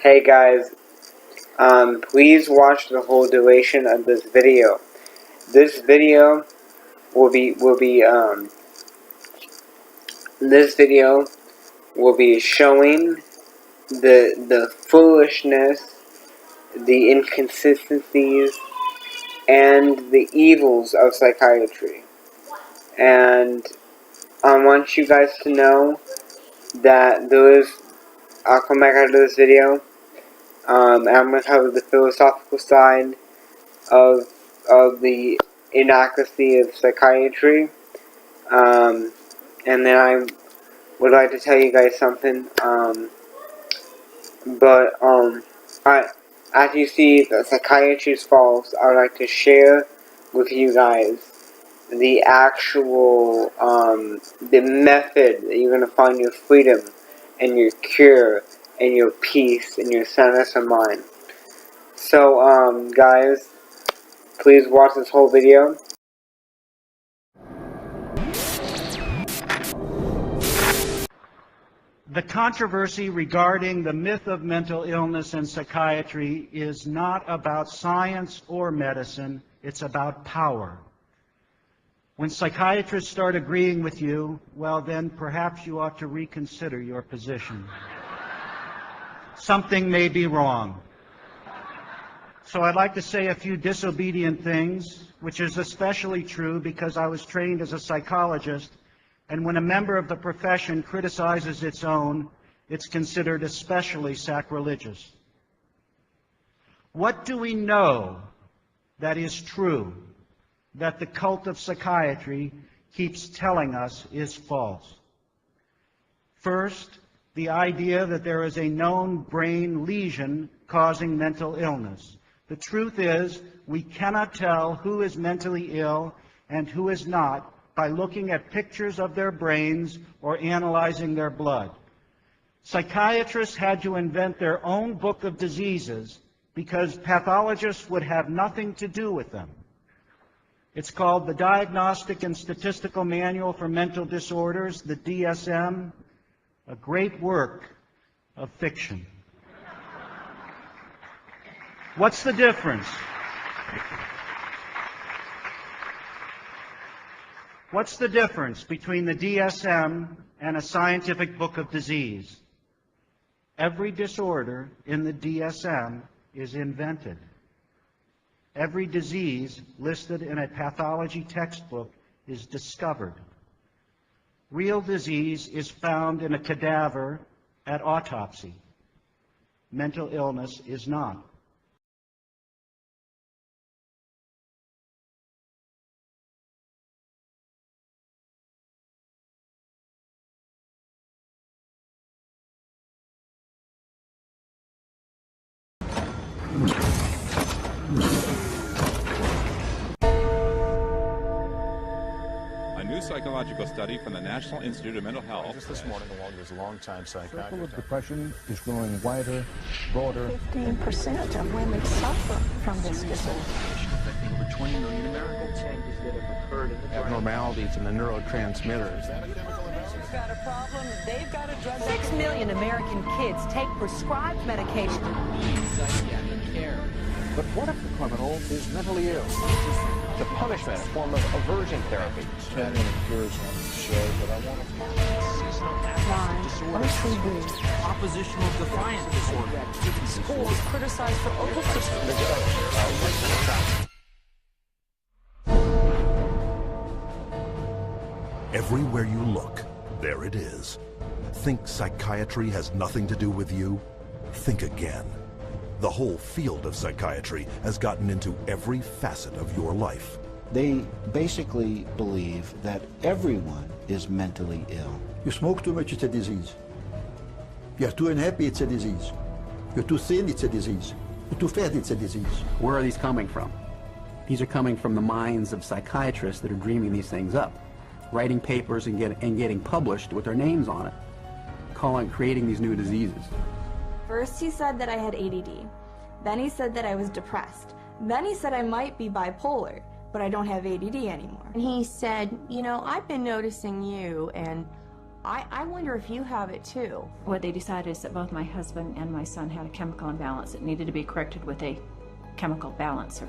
Hey guys, please watch the whole duration of this video. This video will be showing the foolishness, the inconsistencies, and the evils of psychiatry. And I want you guys to know that I'll come back after this video. I'm going to cover the philosophical side of the inaccuracy of psychiatry. And then I would like to tell you guys something. After you see that psychiatry is false, I would like to share with you guys the actual, the method that you're going to find your freedom and your cure and your peace and your centeredness of mind. So, guys, please watch this whole video. The controversy regarding the myth of mental illness and psychiatry is not about science or medicine, it's about power. When psychiatrists start agreeing with you, well then perhaps you ought to reconsider your position. Something may be wrong. So I'd like to say a few disobedient things, which is especially true because I was trained as a psychologist, and when a member of the profession criticizes its own, it's considered especially sacrilegious. What do we know that is true, that the cult of psychiatry keeps telling us is false? First, the idea that there is a known brain lesion causing mental illness. The truth is, we cannot tell who is mentally ill and who is not by looking at pictures of their brains or analyzing their blood. Psychiatrists had to invent their own book of diseases because pathologists would have nothing to do with them. It's called the Diagnostic and Statistical Manual for Mental Disorders, the DSM, a great work of fiction. What's the difference? What's the difference between the DSM and a scientific book of disease? Every disorder in the DSM is invented. Every disease listed in a pathology textbook is discovered. Real disease is found in a cadaver at autopsy. Mental illness is not. A new psychological study from the National Institute of Mental Health. Just this morning, along with long-time psychiatrist. The circle of depression is growing wider, broader. 15% of women suffer from this disorder. Affecting over 20 million Americans. Changes that have occurred in the brain. Abnormalities in the neurotransmitters. You've got a problem, they've got a drug. 6 million American kids take prescribed medication. Psychiatric care. But what if the criminal is mentally ill? The punishment, a form of aversion therapy. Can't really cure us on the show, but I want to. Seasonal affective disorder. Oppositional defiant disorder. Schools criticized for over-prescription. Everywhere you look, there it is. Think psychiatry has nothing to do with you? Think again. The whole field of psychiatry has gotten into every facet of your life. They basically believe that everyone is mentally ill. You smoke too much, it's a disease. You're too unhappy, it's a disease. You're too thin, it's a disease. You're too fat, it's a disease. Where are these coming from? These are coming from the minds of psychiatrists that are dreaming these things up, writing papers and getting published with their names on it, creating these new diseases. First he said that I had ADD. Then he said that I was depressed. Then he said I might be bipolar, but I don't have ADD anymore. And he said, you know, I've been noticing you, and I wonder if you have it too. What they decided is that both my husband and my son had a chemical imbalance that needed to be corrected with a chemical balancer.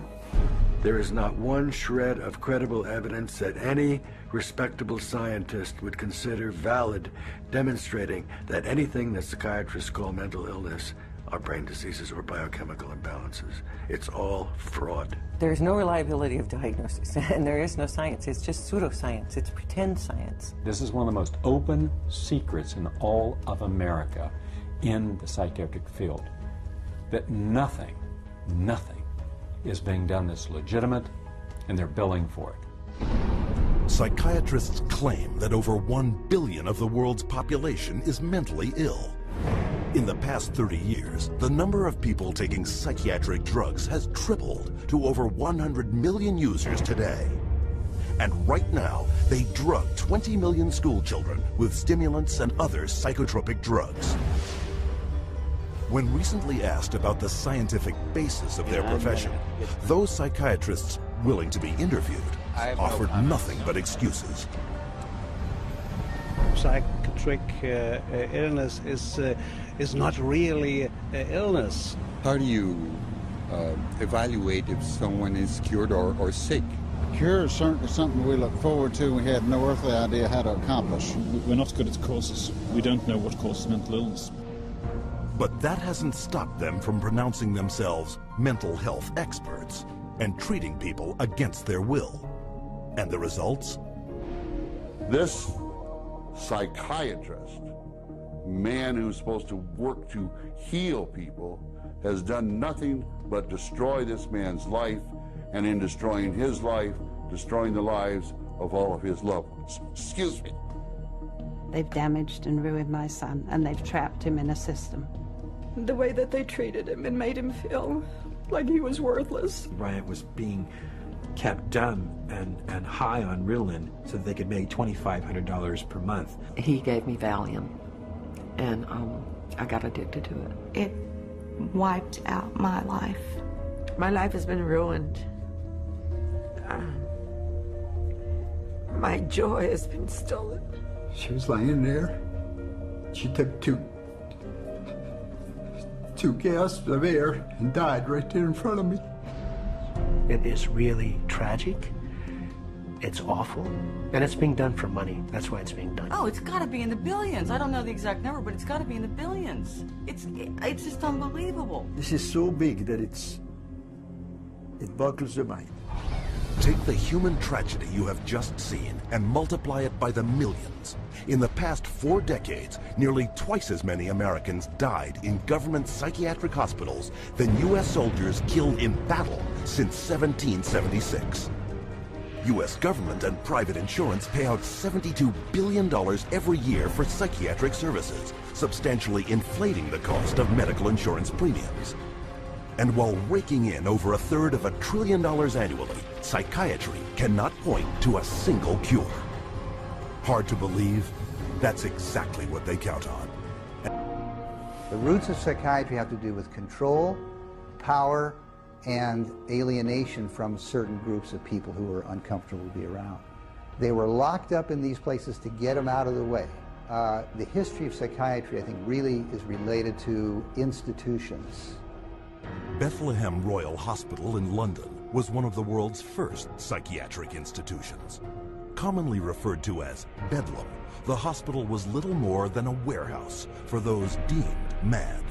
There is not one shred of credible evidence that any respectable scientist would consider valid, demonstrating that anything that psychiatrists call mental illness are brain diseases or biochemical imbalances. It's all fraud. There's no reliability of diagnosis, and there is no science. It's just pseudoscience. It's pretend science. This is one of the most open secrets in all of America in the psychiatric field, that nothing is being done that's legitimate, and they're billing for it. Psychiatrists claim that over 1 billion of the world's population is mentally ill. In the past 30 years, the number of people taking psychiatric drugs has tripled to over 100 million users today. And right now, they drug 20 million school children with stimulants and other psychotropic drugs. When recently asked about the scientific basis of their profession, those psychiatrists willing to be interviewed offered nothing but excuses. Psychiatric illness is not really illness. How do you evaluate if someone is cured or sick? Cure is certainly something we look forward to. We had no earthly idea how to accomplish. We're not good at causes. We don't know what causes mental illness. But that hasn't stopped them from pronouncing themselves mental health experts and treating people against their will. And the results? This psychiatrist, man who's supposed to work to heal people, has done nothing but destroy this man's life, and in destroying his life, destroying the lives of all of his loved ones. Excuse me. They've damaged and ruined my son, and they've trapped him in a system. The way that they treated him and made him feel like he was worthless. Bryant was being kept dumb and high on Ritalin so that they could make $2,500 per month. He gave me Valium, and I got addicted to it. It wiped out my life. My life has been ruined. My joy has been stolen. She was laying there. She took two gasps of air and died right there in front of me. It is really tragic. It's awful. And it's being done for money. That's why it's being done. Oh, it's got to be in the billions. I don't know the exact number, but it's got to be in the billions. It's just unbelievable. This is so big that it boggles the mind. Take the human tragedy you have just seen and multiply it by the millions. In the past 4 decades, nearly twice as many Americans died in government psychiatric hospitals than U.S. soldiers killed in battle since 1776. U.S. government and private insurance pay out $72 billion every year for psychiatric services, substantially inflating the cost of medical insurance premiums. And while raking in over $1/3 of $1 trillion annually, psychiatry cannot point to a single cure. Hard to believe? That's exactly what they count on. The roots of psychiatry have to do with control, power, and alienation from certain groups of people who are uncomfortable to be around. They were locked up in these places to get them out of the way. The history of psychiatry, I think, really is related to institutions. Bethlehem Royal Hospital in London was one of the world's first psychiatric institutions. Commonly referred to as Bedlam, the hospital was little more than a warehouse for those deemed mad.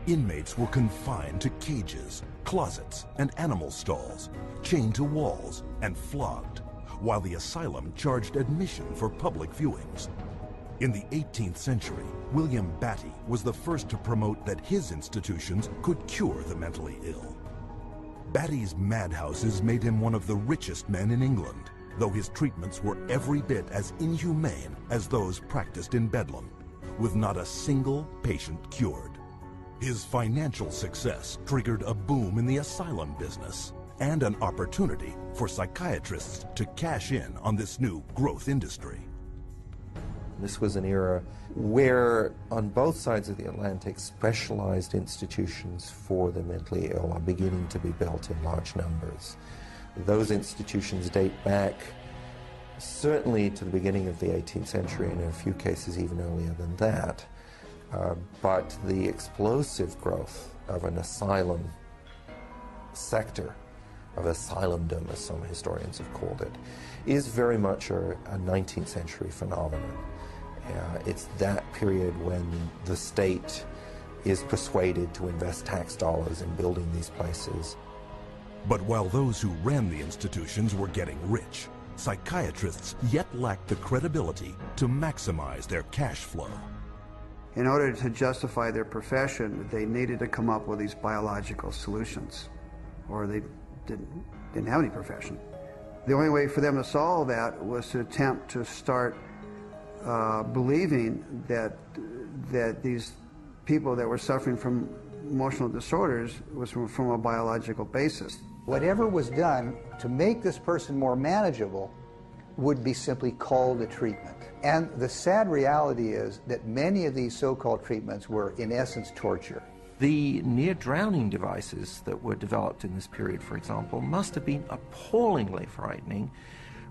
Inmates were confined to cages, closets, and animal stalls, chained to walls, and flogged, while the asylum charged admission for public viewings. In the 18th century, William Batty was the first to promote that his institutions could cure the mentally ill. Batty's madhouses made him one of the richest men in England, though his treatments were every bit as inhumane as those practiced in Bedlam, with not a single patient cured. His financial success triggered a boom in the asylum business and an opportunity for psychiatrists to cash in on this new growth industry. This was an era where, on both sides of the Atlantic, specialized institutions for the mentally ill are beginning to be built in large numbers. Those institutions date back certainly to the beginning of the 18th century, and in a few cases even earlier than that. But the explosive growth of an asylum sector, of asylumdom, as some historians have called it, is very much a 19th century phenomenon. It's that period when the state is persuaded to invest tax dollars in building these places. But while those who ran the institutions were getting rich, psychiatrists yet lacked the credibility to maximize their cash flow. In order to justify their profession, they needed to come up with these biological solutions, or they didn't have any profession. The only way for them to solve that was to attempt to start believing that these people that were suffering from emotional disorders was from a biological basis. Whatever was done to make this person more manageable would be simply called a treatment. And the sad reality is that many of these so-called treatments were, in essence, torture. The near-drowning devices that were developed in this period, for example, must have been appallingly frightening.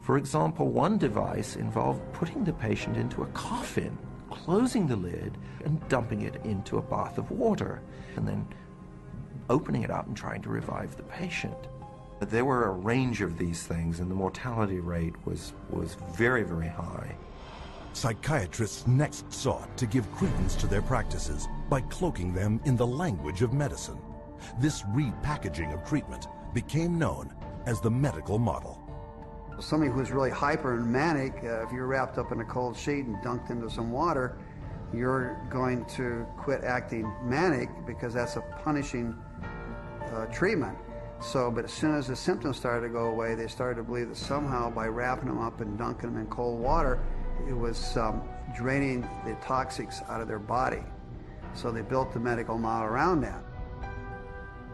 For example, one device involved putting the patient into a coffin, closing the lid, and dumping it into a bath of water, and then opening it up and trying to revive the patient. There were a range of these things, and the mortality rate was very, very high. Psychiatrists next sought to give credence to their practices by cloaking them in the language of medicine. This repackaging of treatment became known as the medical model. Somebody who's really hyper and manic, if you're wrapped up in a cold sheet and dunked into some water, you're going to quit acting manic because that's a punishing treatment. So, but as soon as the symptoms started to go away, they started to believe that somehow by wrapping them up and dunking them in cold water, it was draining the toxics out of their body. So they built the medical model around that.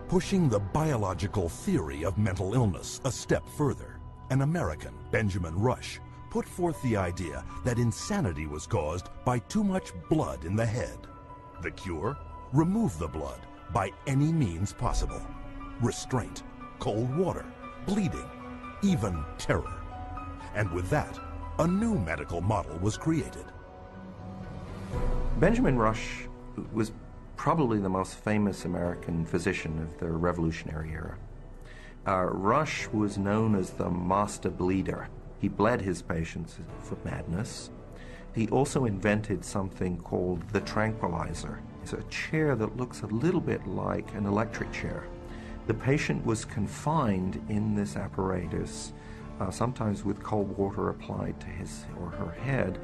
Pushing the biological theory of mental illness a step further, an American, Benjamin Rush, put forth the idea that insanity was caused by too much blood in the head. The cure? Remove the blood by any means possible. Restraint, cold water, bleeding, even terror. And with that, a new medical model was created. Benjamin Rush was probably the most famous American physician of the Revolutionary era. Rush was known as the master bleeder. He bled his patients for madness. He also invented something called the tranquilizer. It's a chair that looks a little bit like an electric chair. The patient was confined in this apparatus, sometimes with cold water applied to his or her head,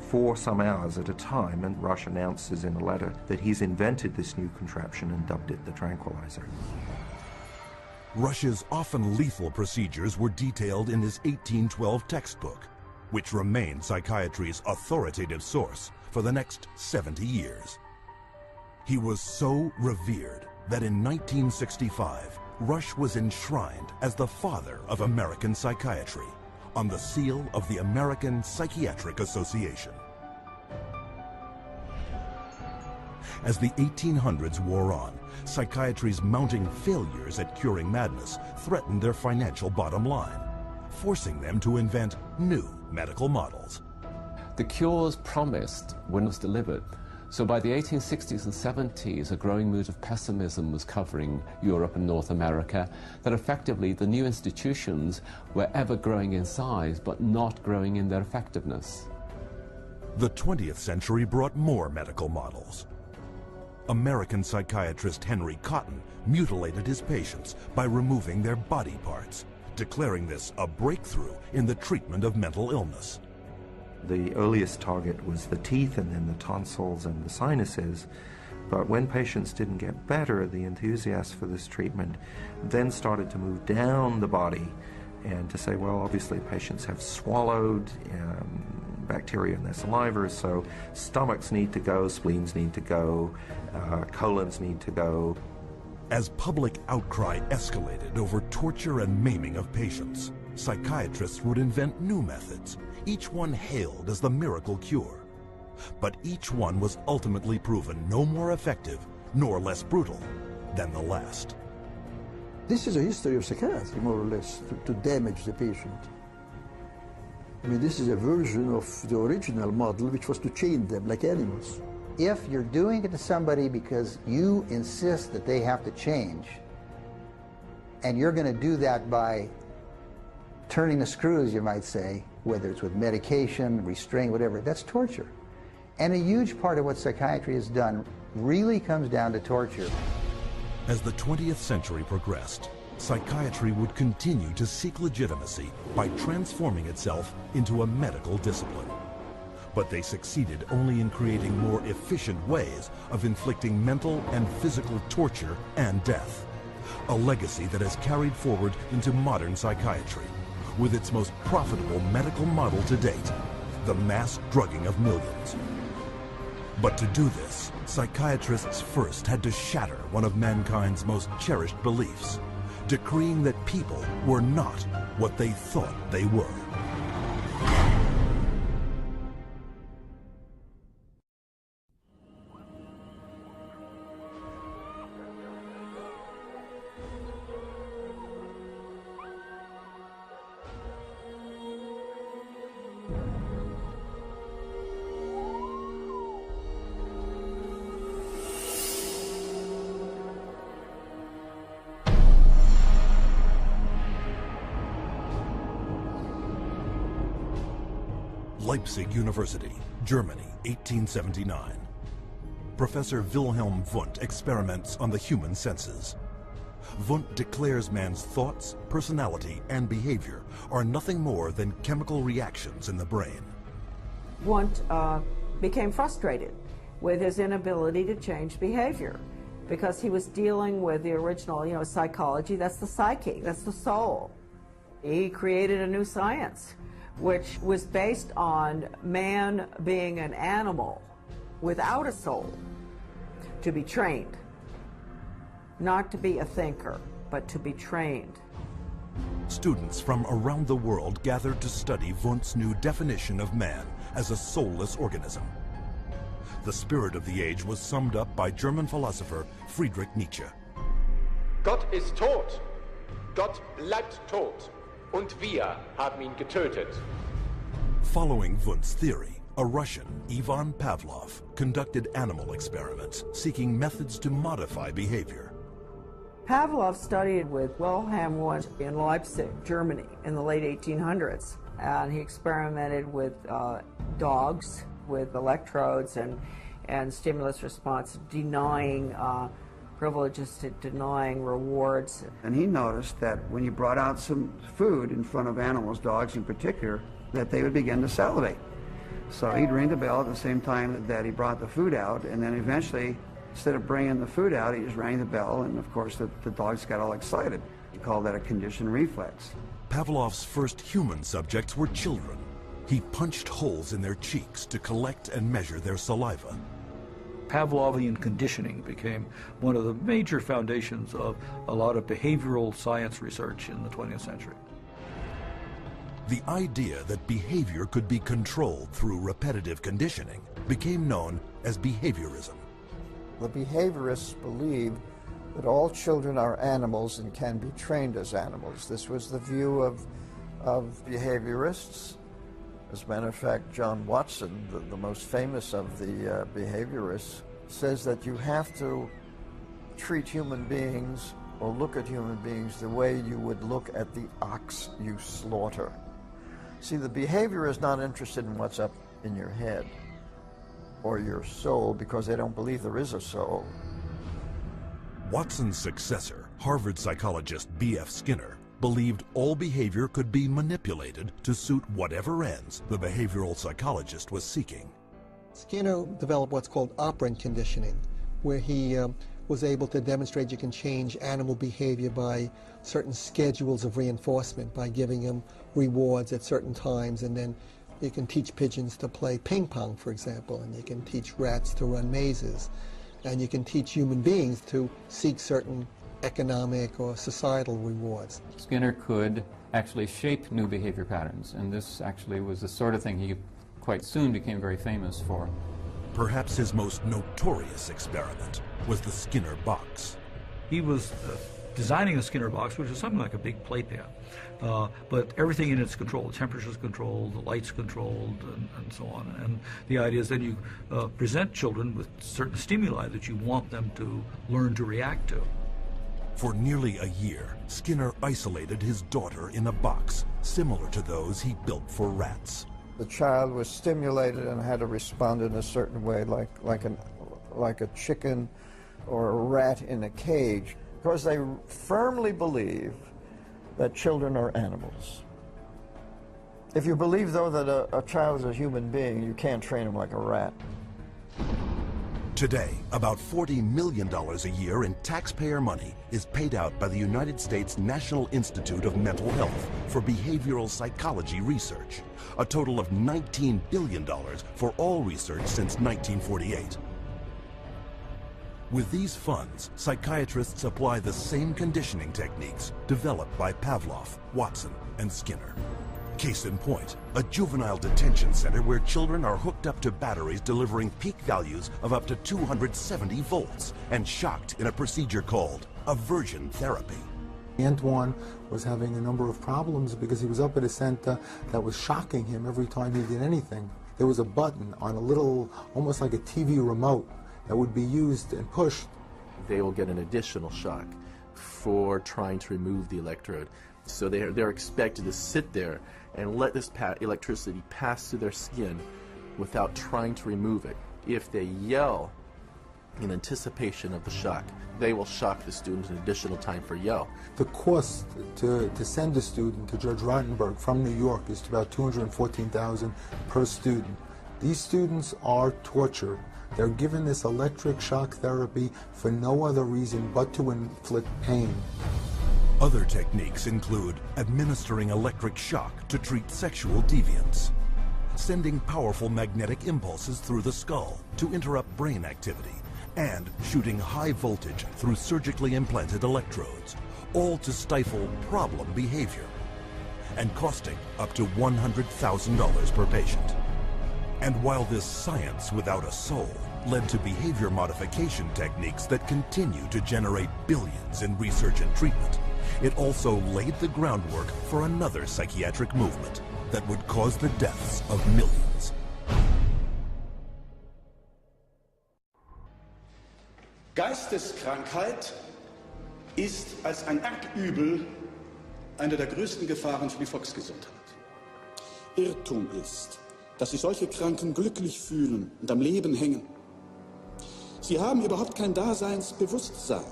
for some hours at a time, and Rush announces in a letter that he's invented this new contraption and dubbed it the tranquilizer. Rush's often lethal procedures were detailed in his 1812 textbook, which remained psychiatry's authoritative source for the next 70 years. He was so revered that in 1965, Rush was enshrined as the father of American psychiatry on the seal of the American Psychiatric Association. As the 1800s wore on, psychiatry's mounting failures at curing madness threatened their financial bottom line, forcing them to invent new medical models. The cures promised were not delivered. So by the 1860s and 70s, a growing mood of pessimism was covering Europe and North America, that effectively the new institutions were ever growing in size, but not growing in their effectiveness. The 20th century brought more medical models. American psychiatrist Henry Cotton mutilated his patients by removing their body parts, declaring this a breakthrough in the treatment of mental illness. The earliest target was the teeth and then the tonsils and the sinuses. But when patients didn't get better, the enthusiasts for this treatment then started to move down the body and to say, well, obviously patients have swallowed bacteria in their saliva, so stomachs need to go, spleens need to go, colons need to go. As public outcry escalated over torture and maiming of patients, psychiatrists would invent new methods, each one hailed as the miracle cure. But each one was ultimately proven no more effective nor less brutal than the last. This is a history of psychiatry, more or less, to damage the patient. I mean, this is a version of the original model, which was to chain them like animals. If you're doing it to somebody because you insist that they have to change, and you're going to do that by turning the screws, you might say, whether it's with medication, restraint, whatever, that's torture. And a huge part of what psychiatry has done really comes down to torture. As the 20th century progressed, psychiatry would continue to seek legitimacy by transforming itself into a medical discipline. But they succeeded only in creating more efficient ways of inflicting mental and physical torture and death. A legacy that has carried forward into modern psychiatry, with its most profitable medical model to date, the mass drugging of millions. But to do this, psychiatrists first had to shatter one of mankind's most cherished beliefs, decreeing that people were not what they thought they were. Leipzig University, Germany, 1879. Professor Wilhelm Wundt experiments on the human senses. Wundt declares man's thoughts, personality, and behavior are nothing more than chemical reactions in the brain. Wundt became frustrated with his inability to change behavior because he was dealing with the original, psychology. That's the psyche, that's the soul. He created a new science, which was based on man being an animal without a soul, to be trained. Not to be a thinker, but to be trained. Students from around the world gathered to study Wundt's new definition of man as a soulless organism. The spirit of the age was summed up by German philosopher Friedrich Nietzsche. Gott ist tot. Gott bleibt tot. Und wir haben ihn getötet. Following Wundt's theory, a Russian, Ivan Pavlov, conducted animal experiments seeking methods to modify behavior. Pavlov studied with Wilhelm Wundt in Leipzig, Germany, in the late 1800s. And he experimented with dogs with electrodes and stimulus response, denying privileges to denying rewards. And he noticed that when you brought out some food in front of animals, dogs in particular, that they would begin to salivate. So he'd ring the bell at the same time that he brought the food out, and then eventually, instead of bringing the food out, he just rang the bell, and of course the dogs got all excited. He called that a conditioned reflex. Pavlov's first human subjects were children. He punched holes in their cheeks to collect and measure their saliva. Pavlovian conditioning became one of the major foundations of a lot of behavioral science research in the 20th century. The idea that behavior could be controlled through repetitive conditioning became known as behaviorism. The behaviorists believed that all children are animals and can be trained as animals. This was the view of behaviorists. As a matter of fact, John Watson, the most famous of the behaviorists, says that you have to treat human beings or look at human beings the way you would look at the ox you slaughter. See, the behavior is not interested in what's up in your head or your soul because they don't believe there is a soul. Watson's successor, Harvard psychologist B.F. Skinner, believed all behavior could be manipulated to suit whatever ends the behavioral psychologist was seeking. Skinner developed what's called operant conditioning, where he was able to demonstrate you can change animal behavior by certain schedules of reinforcement, by giving them rewards at certain times, and then you can teach pigeons to play ping pong, for example, and you can teach rats to run mazes, and you can teach human beings to seek certain economic or societal rewards. Skinner could actually shape new behavior patterns, and this actually was the sort of thing he quite soon became very famous for. Perhaps his most notorious experiment was the Skinner box. He was designing the Skinner box, which is something like a big playpen. But everything in it's controlled. The temperature's controlled, the light's controlled, and so on. And the idea is then you present children with certain stimuli that you want them to learn to react to. For nearly a year, Skinner isolated his daughter in a box, similar to those he built for rats. The child was stimulated and had to respond in a certain way, like a chicken or a rat in a cage, because they firmly believe that children are animals. If you believe, though, that a child is a human being, you can't train him like a rat. Today, about $40 million a year in taxpayer money is paid out by the United States National Institute of Mental Health for behavioral psychology research, a total of $19 billion for all research since 1948. With these funds, psychiatrists apply the same conditioning techniques developed by Pavlov, Watson, and Skinner. Case in point, a juvenile detention center where children are hooked up to batteries delivering peak values of up to 270 volts and shocked in a procedure called aversion therapy. Antoine was having a number of problems because he was up at a center that was shocking him every time he did anything. There was a button on a little, almost like a TV remote, that would be used and pushed. They will get an additional shock for trying to remove the electrode. So they're expected to sit there and let this electricity pass through their skin without trying to remove it. If they yell in anticipation of the shock, they will shock the student an additional time for yell. The cost to send a student to Judge Rottenberg from New York is about $214,000 per student. These students are tortured. They're given this electric shock therapy for no other reason but to inflict pain. Other techniques include administering electric shock to treat sexual deviance, sending powerful magnetic impulses through the skull to interrupt brain activity, and shooting high voltage through surgically implanted electrodes, all to stifle problem behavior, and costing up to $100,000 per patient. And while this science without a soul led to behavior modification techniques that continue to generate billions in research and treatment, it also laid the groundwork for another psychiatric movement that would cause the deaths of millions. Geisteskrankheit ist als ein Erbübel eine der größten Gefahren für die Volksgesundheit. Irrtum ist, dass sich solche Kranken glücklich fühlen und am Leben hängen. Sie haben überhaupt kein Daseinsbewusstsein.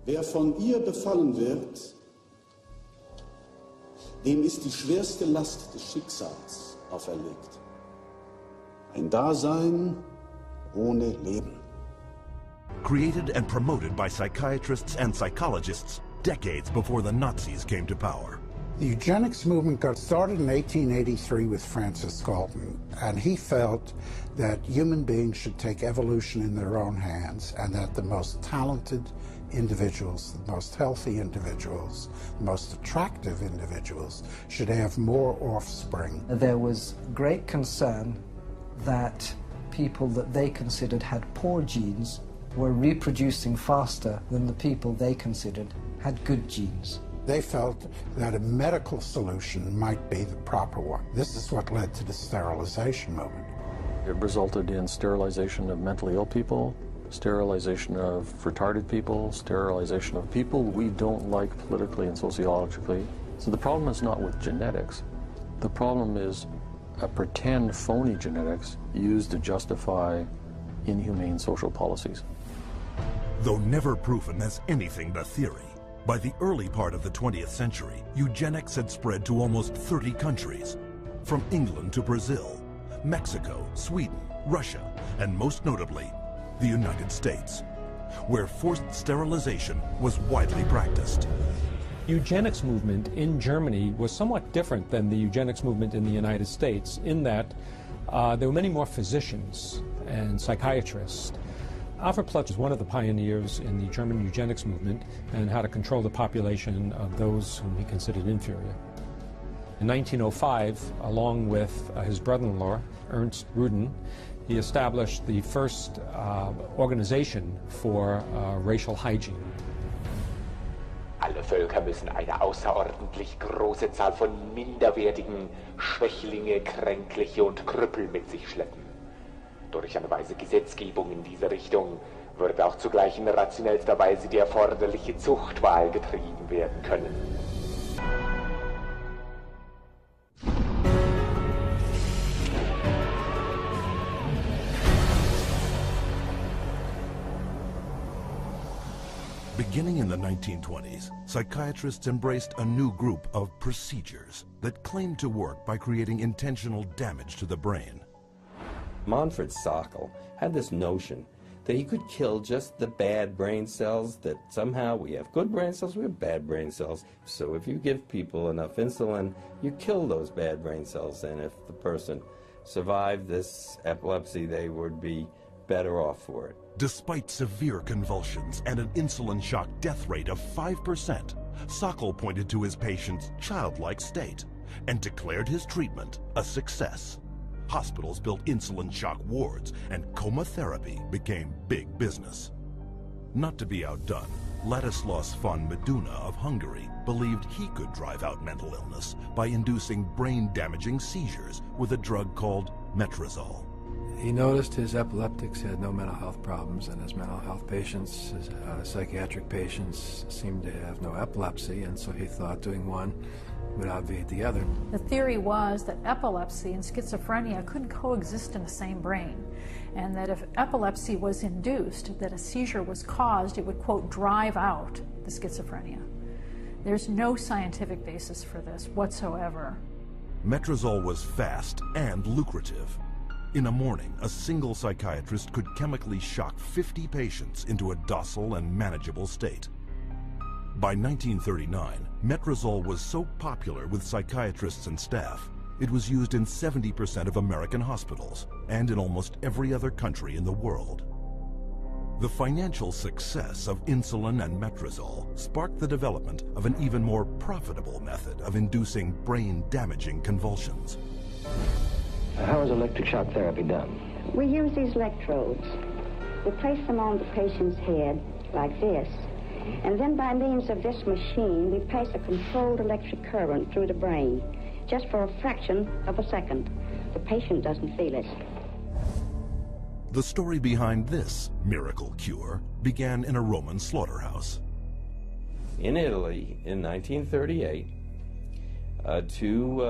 Wer von ihr befallen wird, dem ist die schwerste Last des Schicksals auferlegt. Ein Dasein ohne Leben. Created and promoted by psychiatrists and psychologists decades before the Nazis came to power. The eugenics movement got started in 1883 with Francis Galton, and he felt that human beings should take evolution in their own hands, and that the most talented individuals, the most healthy individuals, the most attractive individuals should have more offspring. There was great concern that people that they considered had poor genes were reproducing faster than the people they considered had good genes. They felt that a medical solution might be the proper one. This is what led to the sterilization movement. It resulted in sterilization of mentally ill people, sterilization of retarded people, sterilization of people we don't like politically and sociologically. So the problem is not with genetics. The problem is a pretend phony genetics used to justify inhumane social policies. Though never proven as anything but theory, by the early part of the 20th century, eugenics had spread to almost 30 countries, from England to Brazil, Mexico, Sweden, Russia, and most notably, the United States, where forced sterilization was widely practiced. Eugenics movement in Germany was somewhat different than the eugenics movement in the United States in that there were many more physicians and psychiatrists. Alfred Plutz was one of the pioneers in the German eugenics movement and how to control the population of those whom he considered inferior. In 1905, along with his brother-in-law, Ernst Rudin, he established the first organization for racial hygiene. Alle Völker müssen eine außerordentlich große Zahl von minderwertigen, Schwächlinge, Kränkliche und Krüppel mit sich schleppen. Durch eine weise Gesetzgebung in diese Richtung wird auch zugleich in rationellster Weise die erforderliche Zuchtwahl getrieben werden können. Beginning in the 1920s, psychiatrists embraced a new group of procedures that claimed to work by creating intentional damage to the brain. Manfred Sockel had this notion that he could kill just the bad brain cells, that somehow we have good brain cells, we have bad brain cells. So if you give people enough insulin, you kill those bad brain cells, and if the person survived this epilepsy, they would be better off for it. Despite severe convulsions and an insulin shock death rate of 5%, Sockel pointed to his patient's childlike state and declared his treatment a success. Hospitals built insulin shock wards, and coma therapy became big business. Not to be outdone, Ladislaus von Meduna of Hungary believed he could drive out mental illness by inducing brain-damaging seizures with a drug called metrazole. He noticed his epileptics had no mental health problems, and his mental health patients, his psychiatric patients, seemed to have no epilepsy, and so he thought doing one would obviate the other. The theory was that epilepsy and schizophrenia couldn't coexist in the same brain, and that if epilepsy was induced, that a seizure was caused, it would, quote, drive out the schizophrenia. There's no scientific basis for this whatsoever. Metrazole was fast and lucrative. In a morning, a single psychiatrist could chemically shock 50 patients into a docile and manageable state. By 1939, metrazole was so popular with psychiatrists and staff, it was used in 70% of American hospitals and in almost every other country in the world. The financial success of insulin and metrazole sparked the development of an even more profitable method of inducing brain-damaging convulsions. How is electric shock therapy done? We use these electrodes. We place them on the patient's head like this, and then by means of this machine, we pass a controlled electric current through the brain, just for a fraction of a second. The patient doesn't feel it. The story behind this miracle cure began in a Roman slaughterhouse. In Italy, in 1938, two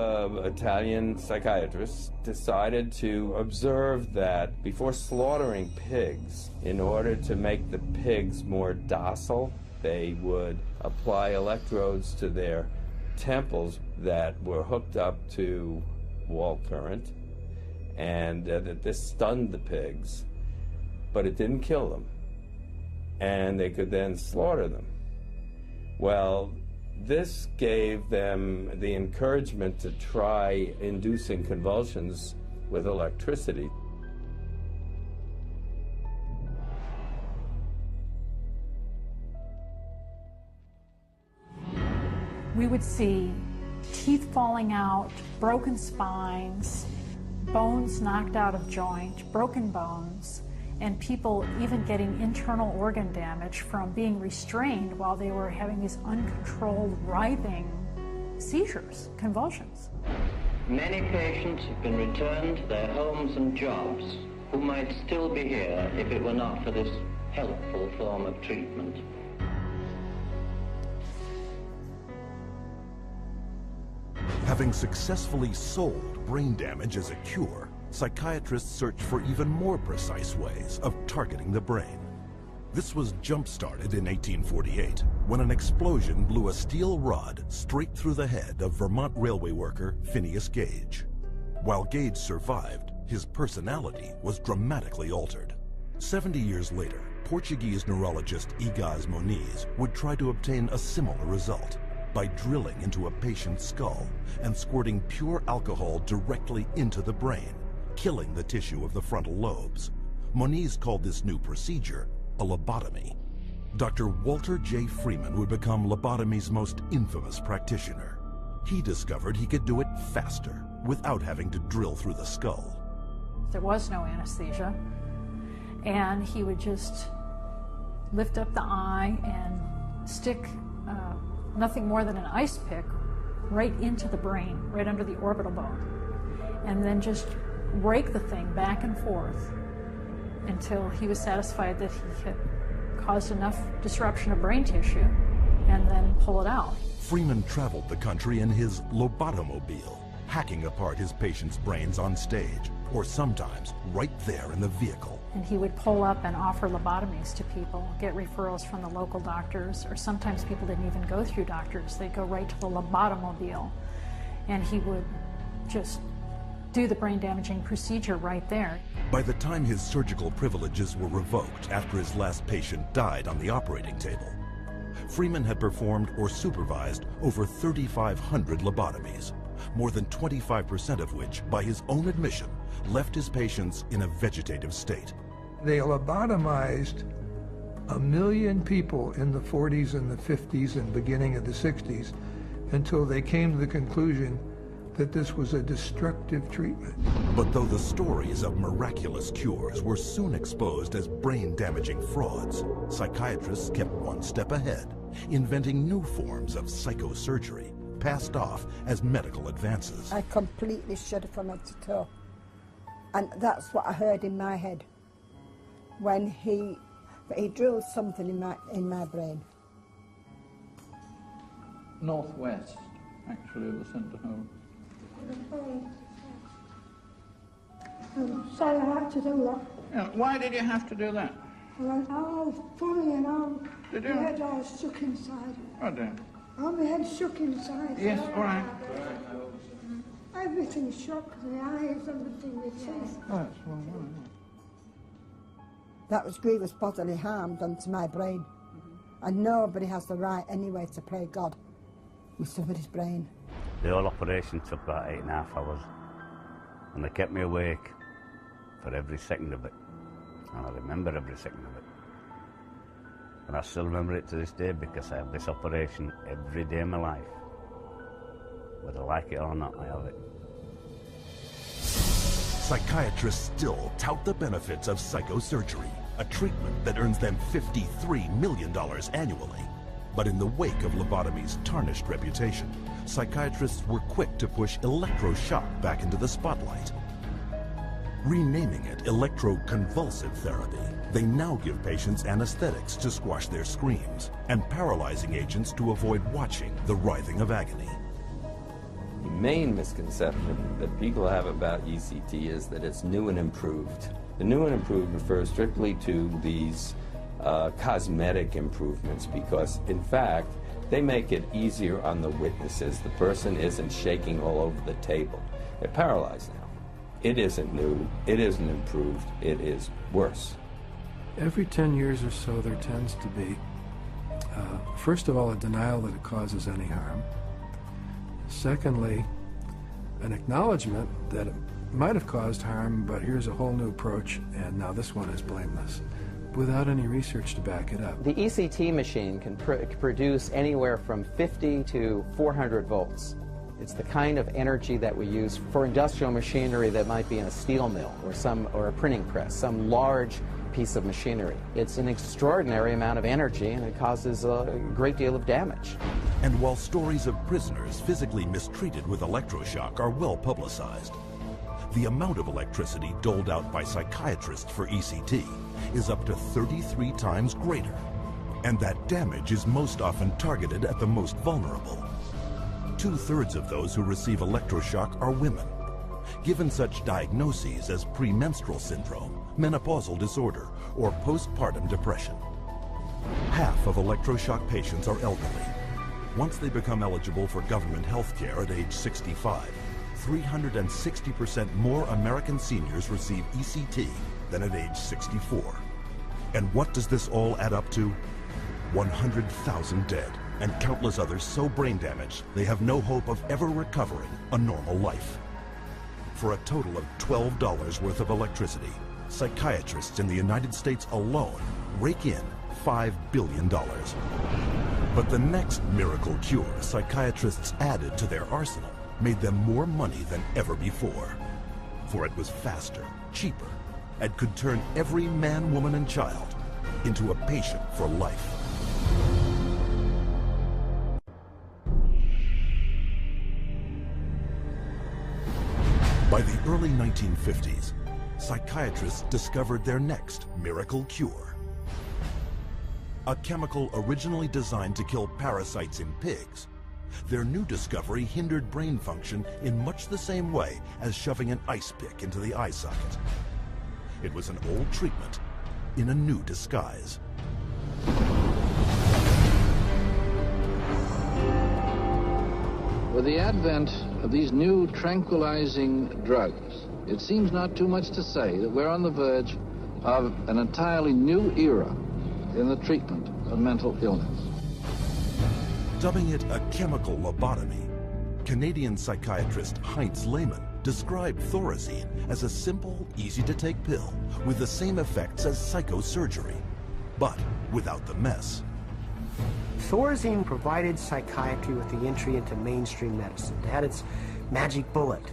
Italian psychiatrists decided to observe that before slaughtering pigs, in order to make the pigs more docile, they would apply electrodes to their temples that were hooked up to wall current, and that this stunned the pigs, but it didn't kill them, and they could then slaughter them. Well, this gave them the encouragement to try inducing convulsions with electricity. We would see teeth falling out, broken spines, bones knocked out of joint, broken bones, and people even getting internal organ damage from being restrained while they were having these uncontrolled writhing seizures, convulsions. Many patients have been returned to their homes and jobs who might still be here if it were not for this helpful form of treatment. Having successfully sold brain damage as a cure, psychiatrists searched for even more precise ways of targeting the brain. This was jump-started in 1848 when an explosion blew a steel rod straight through the head of Vermont railway worker Phineas Gage. While Gage survived, his personality was dramatically altered. 70 years later, Portuguese neurologist Egas Moniz would try to obtain a similar result by drilling into a patient's skull and squirting pure alcohol directly into the brain, killing the tissue of the frontal lobes. Moniz called this new procedure a lobotomy. Dr. Walter J. Freeman would become lobotomy's most infamous practitioner. He discovered he could do it faster without having to drill through the skull. There was no anesthesia, and he would just lift up the eye and stick nothing more than an ice pick right into the brain, right under the orbital bone, and then just rake the thing back and forth until he was satisfied that he had caused enough disruption of brain tissue, and then pull it out. Freeman traveled the country in his lobotomobile, hacking apart his patients' brains on stage, or sometimes right there in the vehicle. And he would pull up and offer lobotomies to people, get referrals from the local doctors, or sometimes people didn't even go through doctors. They'd go right to the lobotomobile, and he would just do the brain-damaging procedure right there. By the time his surgical privileges were revoked after his last patient died on the operating table, Freeman had performed or supervised over 3,500 lobotomies, more than 25% of which, by his own admission, left his patients in a vegetative state. They lobotomized 1 million people in the 40s and the 50s and beginning of the 60s until they came to the conclusion that this was a destructive treatment. But though the stories of miraculous cures were soon exposed as brain-damaging frauds, psychiatrists kept one step ahead, inventing new forms of psychosurgery, passed off as medical advances. I completely shuddered from head to toe. And that's what I heard in my head when he drilled something in my brain. Northwest, actually, was sent to home. I'm sorry I had to do that. Yeah, why did you have to do that? I went, oh, funny, and all. Did you? My head all shook inside. Oh, dear. Oh, my head shook inside. Yes, all right. Everything shook, the eyes, everything, the teeth. Oh, that's well. That was grievous bodily harm done to my brain. And nobody has the right anyway to play God with somebody's brain. The whole operation took about 8.5 hours, and they kept me awake for every second of it, and I remember every second of it. And I still remember it to this day because I have this operation every day of my life. Whether I like it or not, I have it. Psychiatrists still tout the benefits of psychosurgery, a treatment that earns them $53 million annually. But in the wake of lobotomy's tarnished reputation, psychiatrists were quick to push electroshock back into the spotlight. Renaming it electroconvulsive therapy, they now give patients anesthetics to squash their screams and paralyzing agents to avoid watching the writhing of agony. The main misconception that people have about ECT is that it's new and improved. The new and improved refers strictly to these cosmetic improvements because, in fact, they make it easier on the witnesses. The person isn't shaking all over the table. They're paralyzed now. It isn't new, it isn't improved, it is worse. Every 10 years or so there tends to be, first of all, a denial that it causes any harm. Secondly, an acknowledgement that it might have caused harm, but here's a whole new approach, and now this one is blameless, without any research to back it up. The ECT machine can produce anywhere from 50 to 400 volts. It's the kind of energy that we use for industrial machinery that might be in a steel mill or a printing press, some large piece of machinery. It's an extraordinary amount of energy, and it causes a great deal of damage. And while stories of prisoners physically mistreated with electroshock are well publicized, the amount of electricity doled out by psychiatrists for ECT is up to 33 times greater. And that damage is most often targeted at the most vulnerable. 2/3 of those who receive electroshock are women, given such diagnoses as premenstrual syndrome, menopausal disorder, or postpartum depression. Half of electroshock patients are elderly. Once they become eligible for government health care at age 65, 360% more American seniors receive ECT than at age 64. And what does this all add up to? 100,000 dead, and countless others so brain damaged they have no hope of ever recovering a normal life. For a total of $12 worth of electricity, psychiatrists in the United States alone rake in $5 billion. But the next miracle cure psychiatrists added to their arsenal made them more money than ever before. For it was faster, cheaper, and could turn every man, woman, and child into a patient for life. By the early 1950s, psychiatrists discovered their next miracle cure. A chemical originally designed to kill parasites in pigs, their new discovery hindered brain function in much the same way as shoving an ice pick into the eye socket. It was an old treatment in a new disguise. With the advent of these new tranquilizing drugs, it seems not too much to say that we're on the verge of an entirely new era in the treatment of mental illness. Dubbing it a chemical lobotomy, Canadian psychiatrist Heinz Lehmann described Thorazine as a simple, easy-to-take pill with the same effects as psychosurgery, but without the mess. Thorazine provided psychiatry with the entry into mainstream medicine. It had its magic bullet.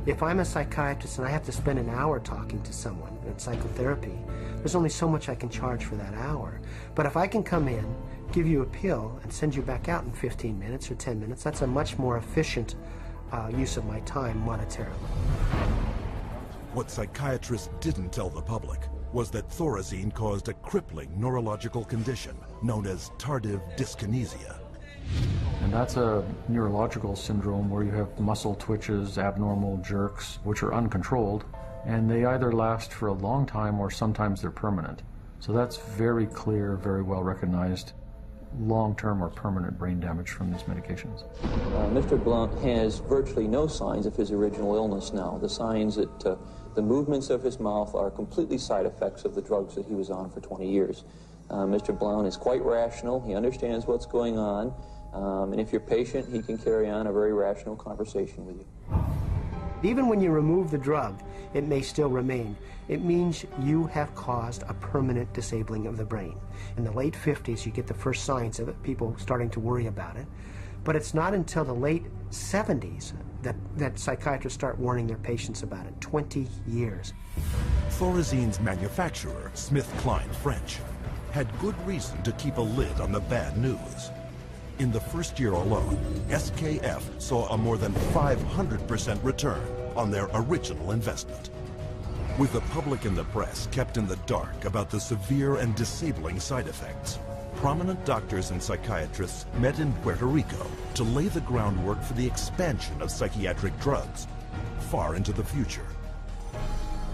If I'm a psychiatrist and I have to spend an hour talking to someone in psychotherapy, there's only so much I can charge for that hour. But if I can come in, give you a pill, and send you back out in 15 minutes or 10 minutes, that's a much more efficient use of my time monetarily. What psychiatrists didn't tell the public was that Thorazine caused a crippling neurological condition known as tardive dyskinesia. And that's a neurological syndrome where you have muscle twitches, abnormal jerks, which are uncontrolled, and they either last for a long time or sometimes they're permanent. So that's very clear, very well recognized long-term or permanent brain damage from these medications. Mr. Blount has virtually no signs of his original illness now. The signs that the movements of his mouth are completely side effects of the drugs that he was on for 20 years. Mr. Blount is quite rational. He understands what's going on. And if you're patient, he can carry on a very rational conversation with you. Even when you remove the drug, it may still remain. It means you have caused a permanent disabling of the brain. In the late 50s, you get the first signs of it, people starting to worry about it. But it's not until the late 70s that psychiatrists start warning their patients about it. 20 years. Thorazine's manufacturer, SmithKline French, had good reason to keep a lid on the bad news. In the first year alone, SKF saw a more than 500% return on their original investment. With the public and the press kept in the dark about the severe and disabling side effects, prominent doctors and psychiatrists met in Puerto Rico to lay the groundwork for the expansion of psychiatric drugs far into the future.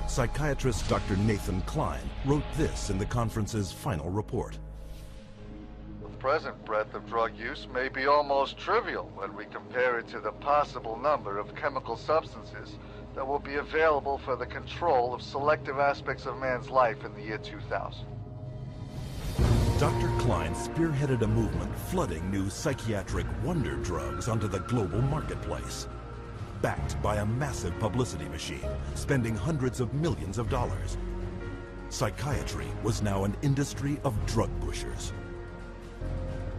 Psychiatrist Dr. Nathan Klein wrote this in the conference's final report. The present breadth of drug use may be almost trivial when we compare it to the possible number of chemical substances that will be available for the control of selective aspects of man's life in the year 2000. Dr. Klein spearheaded a movement flooding new psychiatric wonder drugs onto the global marketplace, backed by a massive publicity machine, spending hundreds of millions of dollars. Psychiatry was now an industry of drug pushers.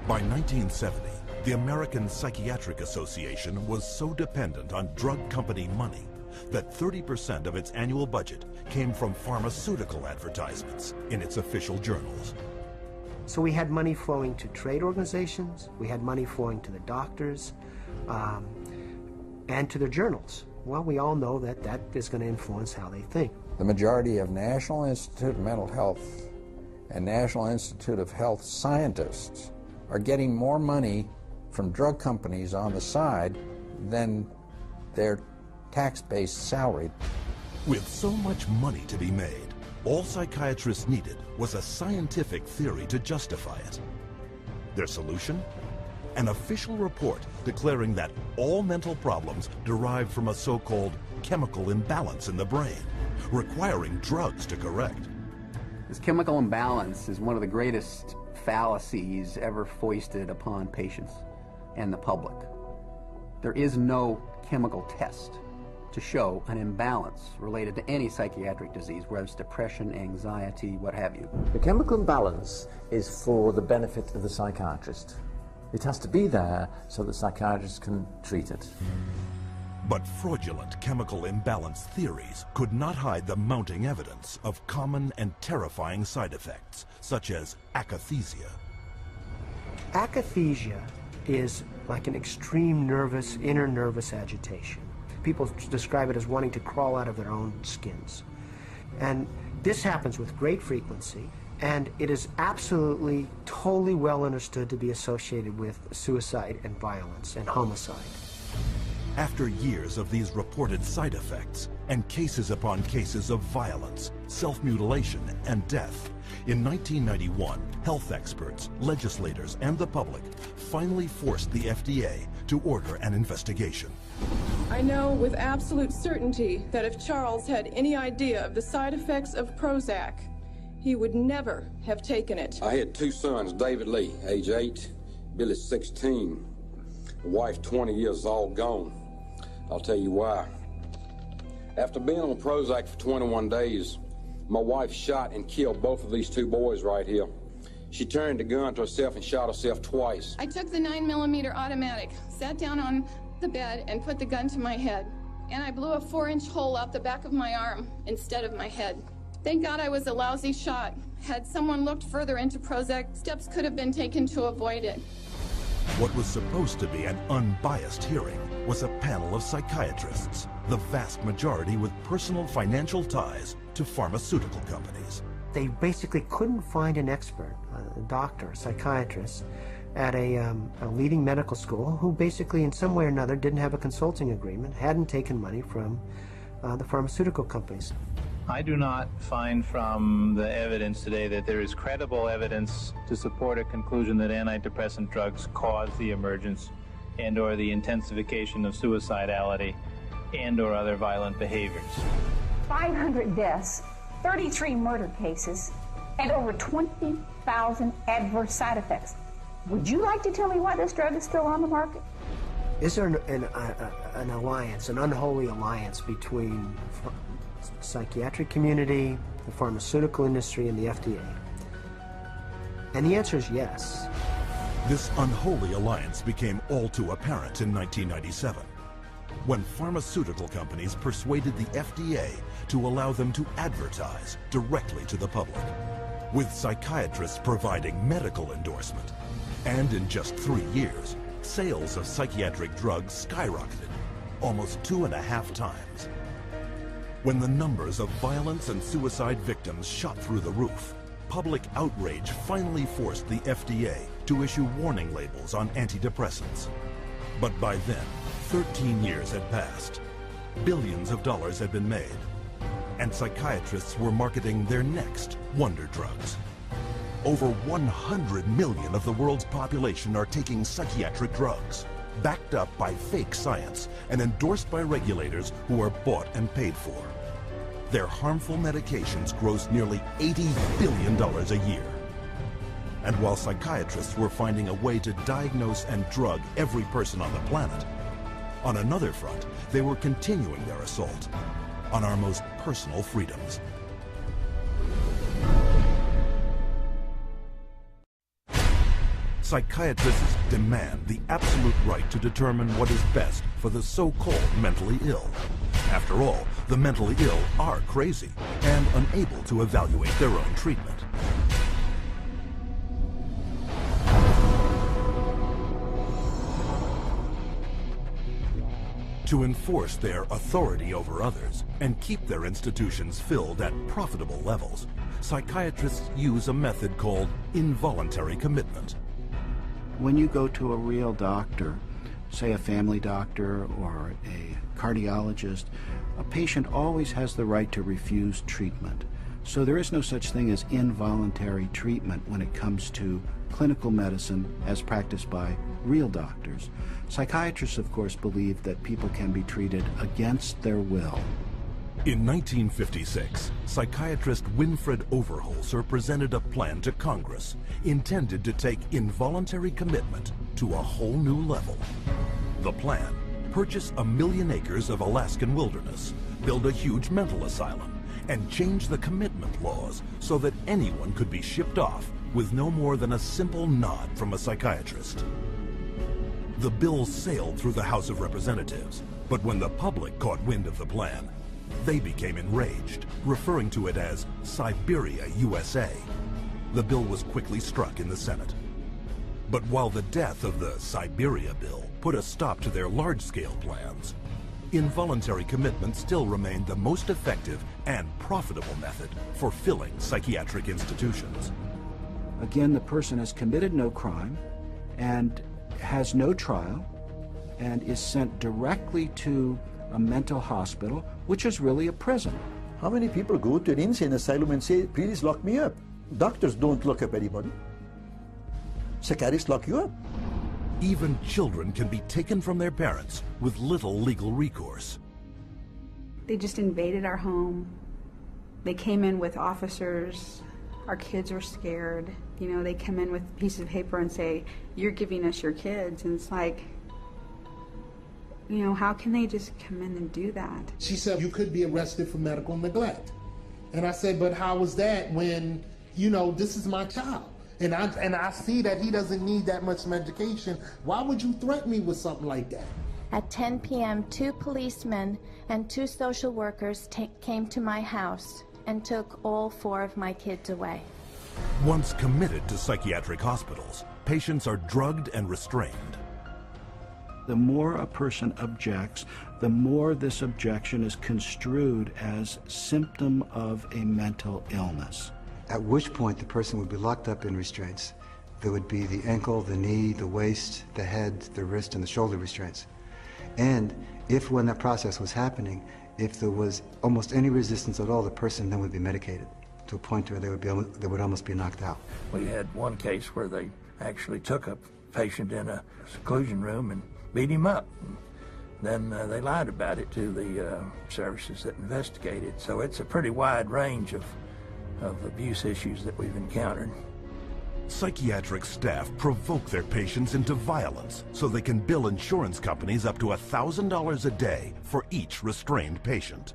By 1970, the American Psychiatric Association was so dependent on drug company money that 30% of its annual budget came from pharmaceutical advertisements in its official journals. So we had money flowing to trade organizations, we had money flowing to the doctors, and to their journals. Well, we all know that that is going to influence how they think. The majority of National Institute of Mental Health and National Institute of Health scientists are getting more money from drug companies on the side than their tax-based salary. With so much money to be made, all psychiatrists needed was a scientific theory to justify it. Their solution? An official report declaring that all mental problems derive from a so-called chemical imbalance in the brain, requiring drugs to correct. This chemical imbalance is one of the greatest fallacies ever foisted upon patients and the public. There is no chemical test to show an imbalance related to any psychiatric disease, whether it's depression, anxiety, what have you. The chemical imbalance is for the benefit of the psychiatrist. It has to be there so that psychiatrists can treat it. But fraudulent chemical imbalance theories could not hide the mounting evidence of common and terrifying side effects, such as akathisia. Akathisia is like an extreme inner nervous agitation. people describe it as wanting to crawl out of their own skins. And this happens with great frequency, and it is absolutely, totally well understood to be associated with suicide and violence and homicide. After years of these reported side effects and cases upon cases of violence, self-mutilation, and death, in 1991, health experts, legislators, and the public finally forced the FDA to order an investigation. I know with absolute certainty that if Charles had any idea of the side effects of Prozac, he would never have taken it. I had two sons, David Lee, age 8, Billy 16, the wife 20 years, all gone. I'll tell you why. After being on Prozac for 21 days, my wife shot and killed both of these two boys right here. She turned the gun to herself and shot herself twice. I took the 9mm automatic, sat down on the bed, and put the gun to my head. And I blew a 4-inch hole out the back of my arm instead of my head. Thank God I was a lousy shot. Had someone looked further into Prozac, steps could have been taken to avoid it. What was supposed to be an unbiased hearing was a panel of psychiatrists, the vast majority with personal financial ties to pharmaceutical companies. They basically couldn't find an expert, a doctor, a psychiatrist, at a leading medical school who basically in some way or another didn't have a consulting agreement, hadn't taken money from the pharmaceutical companies. I do not find from the evidence today that there is credible evidence to support a conclusion that antidepressant drugs cause the emergence and or the intensification of suicidality and or other violent behaviors. 500 deaths, 33 murder cases, and over 20,000 adverse side effects. Would you like to tell me why this drug is still on the market? Is there an alliance, an unholy alliance between the psychiatric community, the pharmaceutical industry, and the FDA? And the answer is yes. This unholy alliance became all too apparent in 1997, when pharmaceutical companies persuaded the FDA to allow them to advertise directly to the public, with psychiatrists providing medical endorsement. And in just 3 years, sales of psychiatric drugs skyrocketed, almost 2.5 times. When the numbers of violence and suicide victims shot through the roof, public outrage finally forced the FDA to issue warning labels on antidepressants. But by then, 13 years had passed, billions of dollars had been made, and psychiatrists were marketing their next wonder drugs. Over 100 million of the world's population are taking psychiatric drugs, backed up by fake science and endorsed by regulators who are bought and paid for. Their harmful medications gross nearly $80 billion a year. And while psychiatrists were finding a way to diagnose and drug every person on the planet, on another front, they were continuing their assault on our most personal freedoms. Psychiatrists demand the absolute right to determine what is best for the so-called mentally ill. After all, the mentally ill are crazy and unable to evaluate their own treatment. To enforce their authority over others and keep their institutions filled at profitable levels, psychiatrists use a method called involuntary commitment. When you go to a real doctor, say a family doctor or a cardiologist, a patient always has the right to refuse treatment. So there is no such thing as involuntary treatment when it comes to clinical medicine as practiced by real doctors. Psychiatrists, of course, believe that people can be treated against their will. In 1956, psychiatrist Winfred Overholser presented a plan to Congress intended to take involuntary commitment to a whole new level. The plan: purchase 1 million acres of Alaskan wilderness, build a huge mental asylum, and change the commitment laws so that anyone could be shipped off with no more than a simple nod from a psychiatrist. The bill sailed through the House of Representatives, but when the public caught wind of the plan, they became enraged, referring to it as Siberia, USA. The bill was quickly struck in the Senate. But while the death of the Siberia bill put a stop to their large-scale plans, involuntary commitment still remained the most effective and profitable method for filling psychiatric institutions. Again, the person has committed no crime and has no trial and is sent directly to a mental hospital, which is really a prison. How many people go to an insane asylum and say, please lock me up? Doctors don't lock up anybody. Psychiatrists lock you up. Even children can be taken from their parents with little legal recourse. They just invaded our home. They came in with officers. Our kids were scared. You know, they come in with a piece of paper and say, you're giving us your kids. And it's like, you know, how can they just come in and do that? She said, you could be arrested for medical neglect. And I said, but how was that when, you know, this is my child? And I see that he doesn't need that much medication. Why would you threaten me with something like that? At 10 p.m., 2 policemen and 2 social workers came to my house and took all 4 of my kids away. Once committed to psychiatric hospitals, patients are drugged and restrained. The more a person objects, the more this objection is construed as symptom of a mental illness. At which point the person would be locked up in restraints. There would be the ankle, the knee, the waist, the head, the wrist, and the shoulder restraints. And if when that process was happening, if there was almost any resistance at all, the person then would be medicated to a point where they would almost be knocked out. We had one case where they actually took a patient in a seclusion room and beat him up. Then they lied about it to the services that investigated. So it's a pretty wide range of abuse issues that we've encountered. Psychiatric staff provoke their patients into violence so they can bill insurance companies up to $1,000 a day for each restrained patient.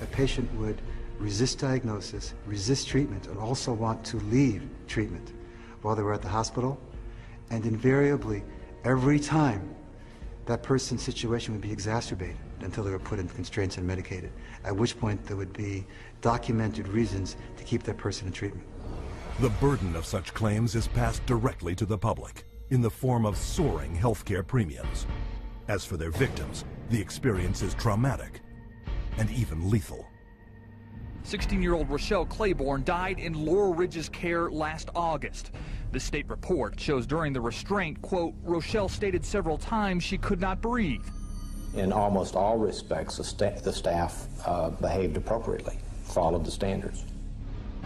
The patient would resist diagnosis, resist treatment, and also want to leave treatment while they were at the hospital. And invariably, every time, that person's situation would be exacerbated until they were put in constraints and medicated, at which point there would be documented reasons to keep that person in treatment. The burden of such claims is passed directly to the public in the form of soaring healthcare premiums. As for their victims, the experience is traumatic and even lethal. 16-year-old Rochelle Claiborne died in Laurel Ridge's care last August. The state report shows during the restraint, quote, Rochelle stated several times she could not breathe. In almost all respects, the staff behaved appropriately, followed the standards.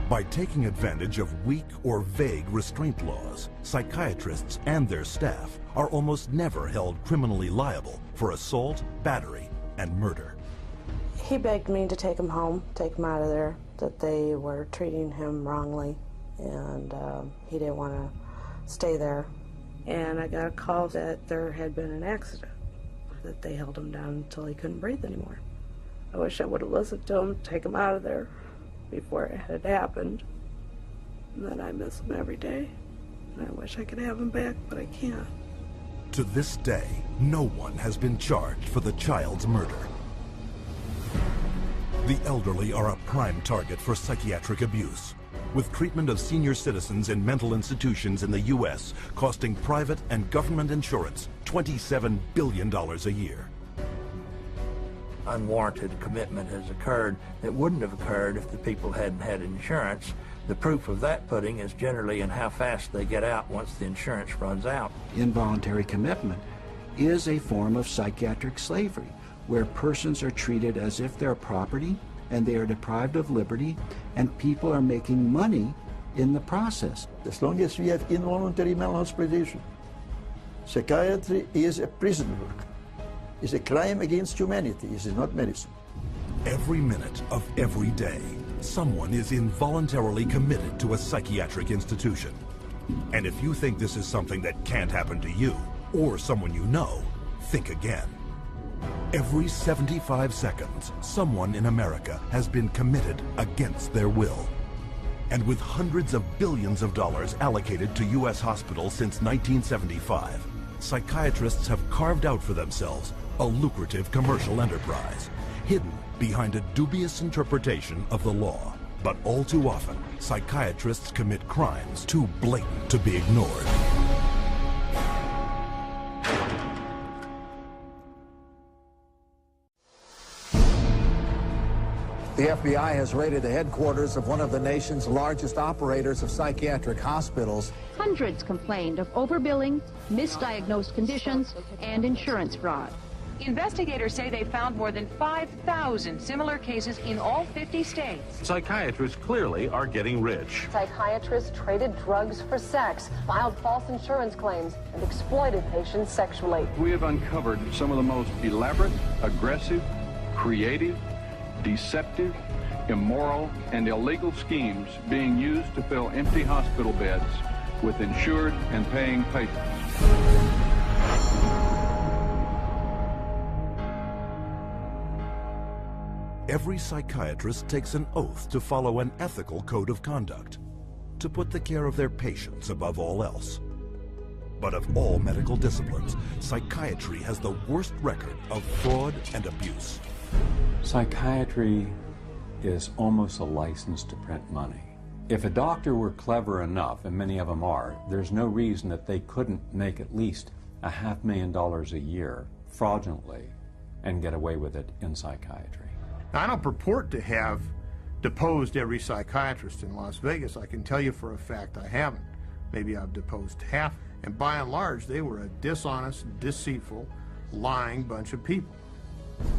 By taking advantage of weak or vague restraint laws, psychiatrists and their staff are almost never held criminally liable for assault, battery, and murder. He begged me to take him home, take him out of there, that they were treating him wrongly, and he didn't want to stay there. And I got a call that there had been an accident, that they held him down until he couldn't breathe anymore. I wish I would have listened to him, take him out of there before it had happened. And then I miss him every day, and I wish I could have him back, but I can't. To this day, no one has been charged for the child's murder. The elderly are a prime target for psychiatric abuse, with treatment of senior citizens in mental institutions in the U.S. costing private and government insurance $27 billion a year. Unwarranted commitment has occurred that wouldn't have occurred if the people hadn't had insurance. The proof of that pudding is generally in how fast they get out once the insurance runs out. Involuntary commitment is a form of psychiatric slavery, where persons are treated as if they're property and they are deprived of liberty, and people are making money in the process. As long as we have involuntary malhospitality, psychiatry is a prison work. It's a crime against humanity. It is not medicine. Every minute of every day, someone is involuntarily committed to a psychiatric institution. And if you think this is something that can't happen to you or someone you know, think again. Every 75 seconds, someone in America has been committed against their will. And with hundreds of billions of dollars allocated to U.S. hospitals since 1975, psychiatrists have carved out for themselves a lucrative commercial enterprise, hidden behind a dubious interpretation of the law. But all too often, psychiatrists commit crimes too blatant to be ignored. The The FBI has raided the headquarters of one of the nation's largest operators of psychiatric hospitals. Hundreds complained of overbilling, misdiagnosed conditions, and insurance fraud. Investigators say they found more than 5,000 similar cases in all 50 states. Psychiatrists clearly are getting rich. Psychiatrists traded drugs for sex, filed false insurance claims, and exploited patients sexually. We have uncovered some of the most elaborate, aggressive, creative, deceptive, immoral, and illegal schemes being used to fill empty hospital beds with insured and paying patients. Every psychiatrist takes an oath to follow an ethical code of conduct, to put the care of their patients above all else. But of all medical disciplines, psychiatry has the worst record of fraud and abuse. Psychiatry is almost a license to print money. If a doctor were clever enough, and many of them are, there's no reason that they couldn't make at least $500,000 a year fraudulently and get away with it in psychiatry. I don't purport to have deposed every psychiatrist in Las Vegas. I can tell you for a fact I haven't. Maybe I've deposed half. And by and large, they were a dishonest, deceitful, lying bunch of people.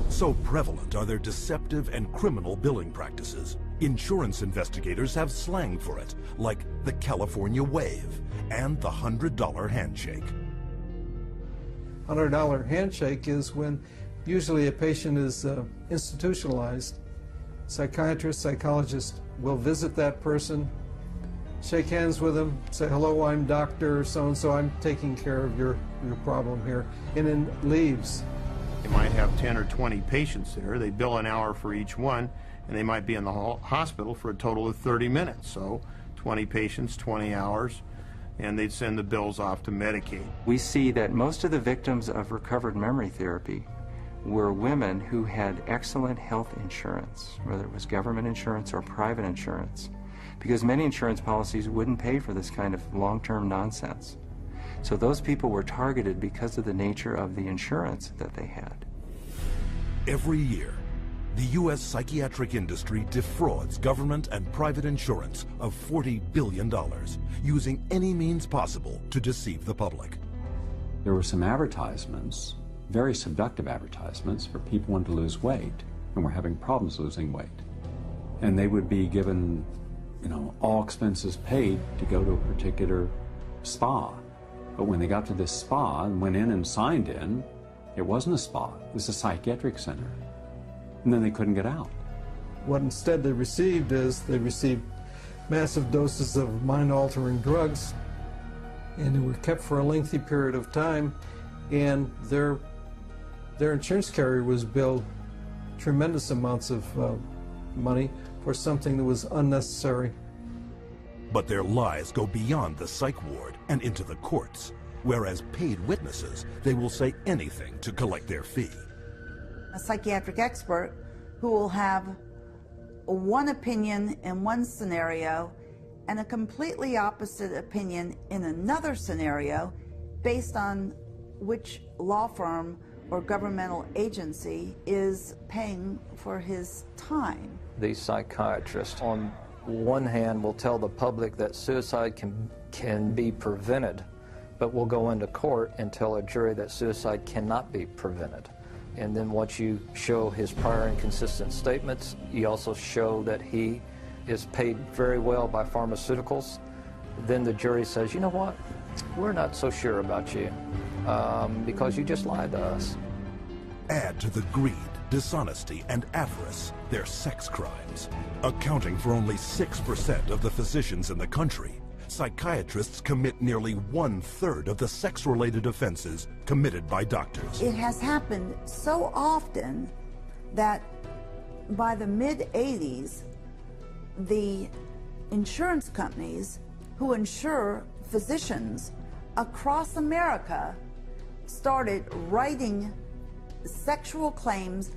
So prevalent are their deceptive and criminal billing practices. Insurance investigators have slang for it, like the California Wave and the $100 handshake. $100 handshake is when usually a patient is institutionalized. Psychiatrist, psychologist will visit that person, shake hands with them, say, hello, I'm Dr. So-and-so, I'm taking care of your problem here, and then leaves. They might have 10 or 20 patients there. They bill an hour for each one, and they might be in the hospital for a total of 30 minutes. So 20 patients, 20 hours, and they'd send the bills off to Medicaid. We see that most of the victims of recovered memory therapy were women who had excellent health insurance, whether it was government insurance or private insurance, because many insurance policies wouldn't pay for this kind of long-term nonsense. So those people were targeted because of the nature of the insurance that they had. Every year, the U.S. psychiatric industry defrauds government and private insurance of $40 billion, using any means possible to deceive the public. There were some advertisements, very seductive advertisements, for people wanting to lose weight and were having problems losing weight. And they would be given, all expenses paid to go to a particular spa. But when they got to this spa and went in and signed in, it wasn't a spa, it was a psychiatric center. And then they couldn't get out. What instead they received massive doses of mind-altering drugs, and they were kept for a lengthy period of time, and their insurance carrier was billed tremendous amounts of money for something that was unnecessary. But their lies go beyond the psych ward and into the courts, where as paid witnesses, they will say anything to collect their fee. A psychiatric expert who will have one opinion in one scenario and a completely opposite opinion in another scenario based on which law firm or governmental agency is paying for his time. The psychiatrist, on one hand, will tell the public that suicide can be prevented, but will go into court and tell a jury that suicide cannot be prevented. And then once you show his prior inconsistent statements, you also show that he is paid very well by pharmaceuticals, then the jury says, you know what, we're not so sure about you because you just lied to us. Add to the greed, dishonesty, and avarice their sex crimes. Accounting for only 6% of the physicians in the country, psychiatrists commit nearly 1/3 of the sex-related offenses committed by doctors. It has happened so often that by the mid-'80s, the insurance companies who insure physicians across America started writing sexual claims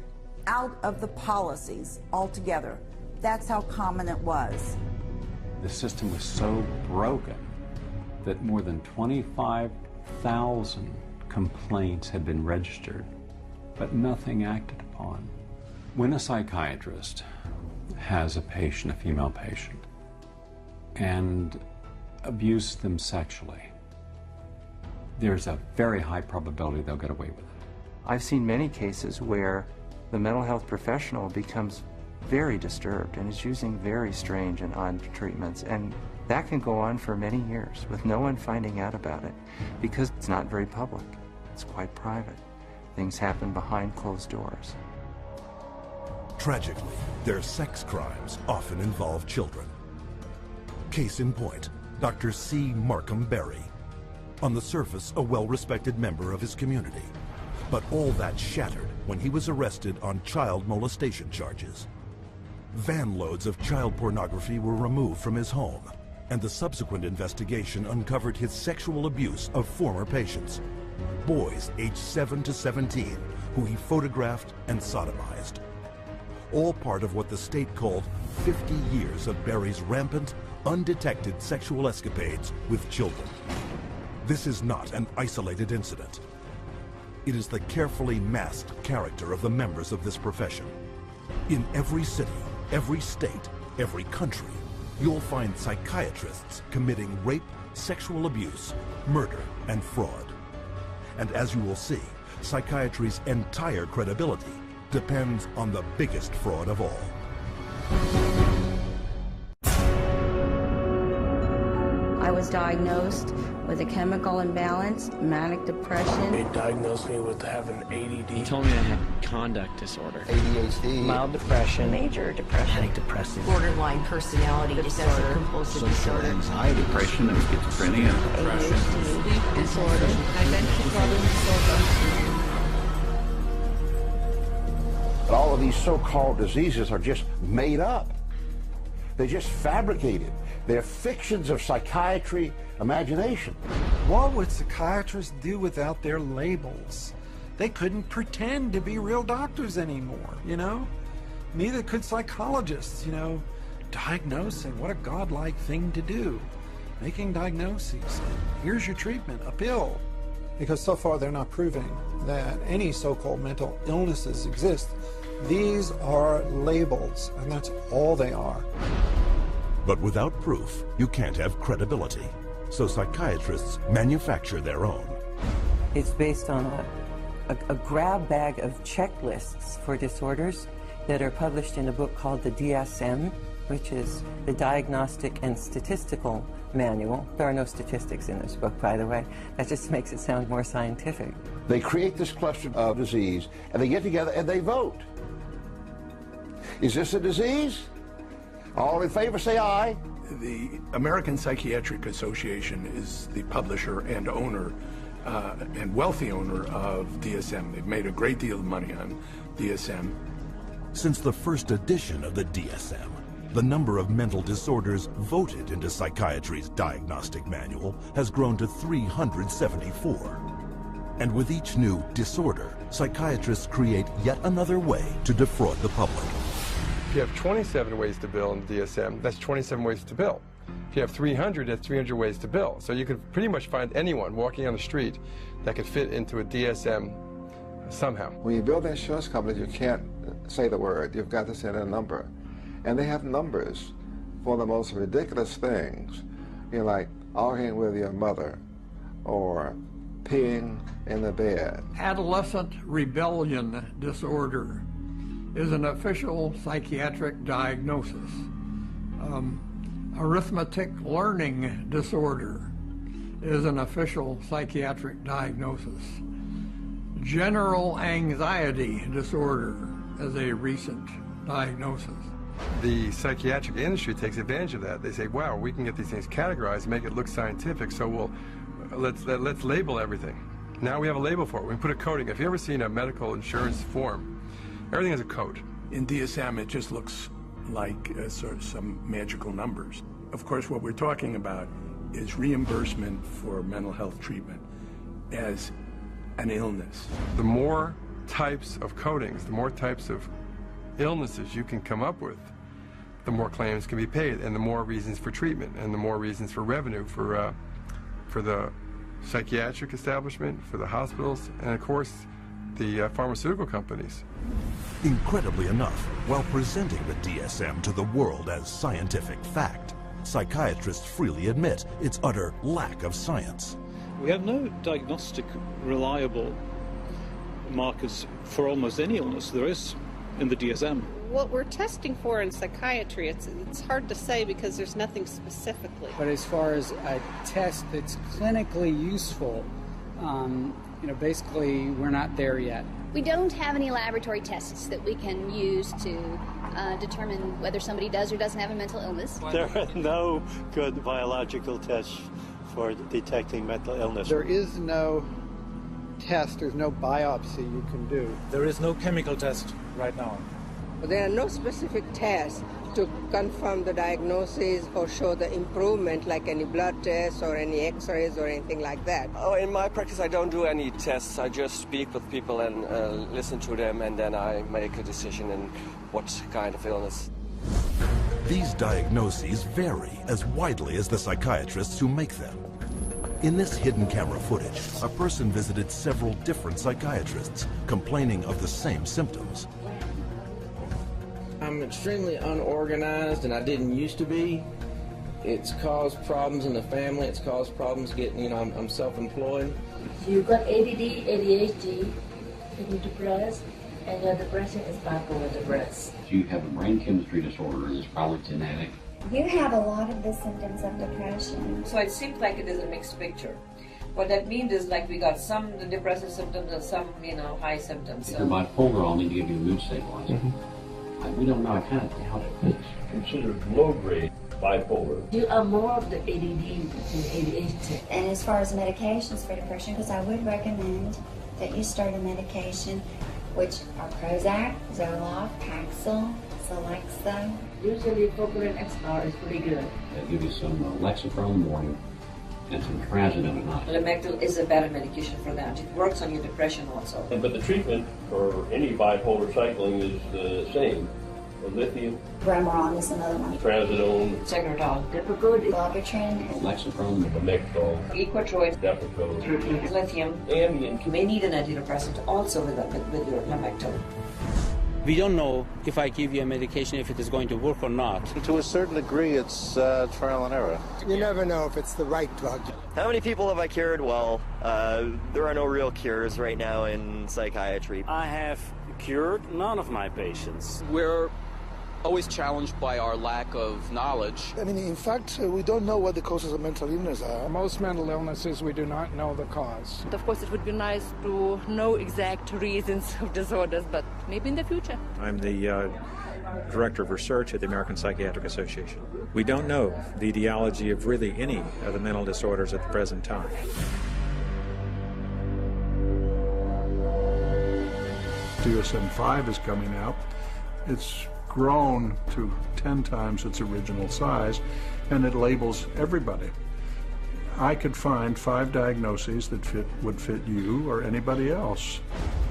out of the policies altogether. That's how common it was. The system was so broken that more than 25,000 complaints had been registered, but nothing acted upon. When a psychiatrist has a patient, a female patient, and abuse them sexually, there's a very high probability they'll get away with it. I've seen many cases where the mental health professional becomes very disturbed and is using very strange and odd treatments, and that can go on for many years with no one finding out about it because it's not very public. It's quite private. Things happen behind closed doors. Tragically, their sex crimes often involve children. Case in point, Dr. C. Markham Berry. On the surface, a well-respected member of his community. But all that shattered when he was arrested on child molestation charges. Van loads of child pornography were removed from his home, and the subsequent investigation uncovered his sexual abuse of former patients, boys aged 7 to 17, who he photographed and sodomized. All part of what the state called 50 years of Berry's rampant, undetected sexual escapades with children. This is not an isolated incident. It is the carefully masked character of the members of this profession. In every city, every state, every country, you'll find psychiatrists committing rape, sexual abuse, murder, and fraud. And as you will see, psychiatry's entire credibility depends on the biggest fraud of all. I was diagnosed with a chemical imbalance, manic depression. They diagnosed me with having ADD. He told me I had conduct disorder, ADHD, mild depression, major depression, panic depressive, borderline personality disorder, compulsive disorder, anxiety, depression, and schizophrenia, sleep disorder, identity problem disorder. But all of these so-called diseases are just made up. They're just fabricated. They're fictions of psychiatry imagination. What would psychiatrists do without their labels? They couldn't pretend to be real doctors anymore, you know? Neither could psychologists, you know? Diagnosing, what a godlike thing to do. Making diagnoses. Here's your treatment, a pill. Because so far they're not proving that any so-called mental illnesses exist. These are labels, and that's all they are. But without proof, you can't have credibility. So psychiatrists manufacture their own. It's based on a grab bag of checklists for disorders that are published in a book called the DSM, which is the Diagnostic and Statistical Manual. There are no statistics in this book, by the way. That just makes it sound more scientific. They create this cluster of disease, and they get together and they vote. Is this a disease? All in favor, say aye. The American Psychiatric Association is the publisher and owner and wealthy owner of DSM. They've made a great deal of money on DSM. Since the first edition of the DSM, the number of mental disorders voted into psychiatry's diagnostic manual has grown to 374. And with each new disorder, psychiatrists create yet another way to defraud the public. If you have 27 ways to bill in the DSM, that's 27 ways to bill. If you have 300, that's 300 ways to bill. So you could pretty much find anyone walking on the street that could fit into a DSM somehow. When you build insurance companies, you can't say the word. You've got to say a number. And they have numbers for the most ridiculous things. You know, like arguing with your mother or peeing in the bed. Adolescent rebellion disorder is an official psychiatric diagnosis. Arithmetic learning disorder is an official psychiatric diagnosis. General anxiety disorder is a recent diagnosis. The psychiatric industry takes advantage of that. They say, wow, we can get these things categorized, make it look scientific, so let's label everything. Now we have a label for it. We put a coding. If you've ever seen a medical insurance form, everything has a code. In DSM, it just looks like sort of some magical numbers. Of course, what we're talking about is reimbursement for mental health treatment as an illness. The more types of codings, the more types of illnesses you can come up with, the more claims can be paid, and the more reasons for treatment, and the more reasons for revenue for the psychiatric establishment, for the hospitals, and of course, the pharmaceutical companies. Incredibly enough, while presenting the DSM to the world as scientific fact, psychiatrists freely admit its utter lack of science. We have no diagnostic reliable markers for almost any illness there is in the DSM. What we're testing for in psychiatry, it's hard to say because there's nothing specifically. But as far as a test that's clinically useful, basically we're not there yet. We don't have any laboratory tests that we can use to determine whether somebody does or doesn't have a mental illness. There are no good biological tests for detecting mental illness. There is no test, there's no biopsy you can do. There is no chemical test right now. There are no specific tests to confirm the diagnosis or show the improvement, like any blood tests or any x-rays or anything like that. Oh, in my practice, I don't do any tests. I just speak with people and listen to them, and then I make a decision in what kind of illness. These diagnoses vary as widely as the psychiatrists who make them. In this hidden camera footage, a person visited several different psychiatrists, complaining of the same symptoms. I'm extremely unorganized, and I didn't used to be. It's caused problems in the family. It's caused problems getting, I'm self-employed. You've got ADD, ADHD, you're depressed, and your depression is bipolar depressed. You have a brain chemistry disorder, and it's probably genetic. You have a lot of the symptoms of depression. So it seems like it is a mixed picture. What that means is like we got some depressive symptoms and some, high symptoms. If you're bipolar, I'll need to give you a mood stabilizer. We don't know how to fix. Considered low-grade bipolar. You are more of the ADD and ADHD. And as far as medications for depression, because I would recommend that you start a medication, which are Prozac, Zoloft, Paxil, Celexa. Usually Focalin XR is pretty good. They'll give you some Lexapro in the morning and some trazodone at night. Lamictal is a better medication for that. It works on your depression also. But the treatment for any bipolar cycling is the same. Lithium, Bramaron is another one. Trazodone, Tegretol, Depakote, Logitrin, Lexapro, Lamictal, Equitroid, Depakote, lithium, Ambien. You may need an antidepressant also with your Lamictal. We don't know if I give you a medication if it is going to work or not. To a certain degree, it's trial and error. You never know if it's the right drug. How many people have I cured? Well, there are no real cures right now in psychiatry. I have cured none of my patients. We're always challenged by our lack of knowledge. I mean, in fact, we don't know what the causes of mental illness are. Most mental illnesses, we do not know the cause. Of course, it would be nice to know exact reasons of disorders, but maybe in the future. I'm the Director of Research at the American Psychiatric Association. We don't know the etiology of really any of the mental disorders at the present time. DSM-5 is coming out. It's grown to 10 times its original size, and it labels everybody. I could find 5 diagnoses that would fit you or anybody else.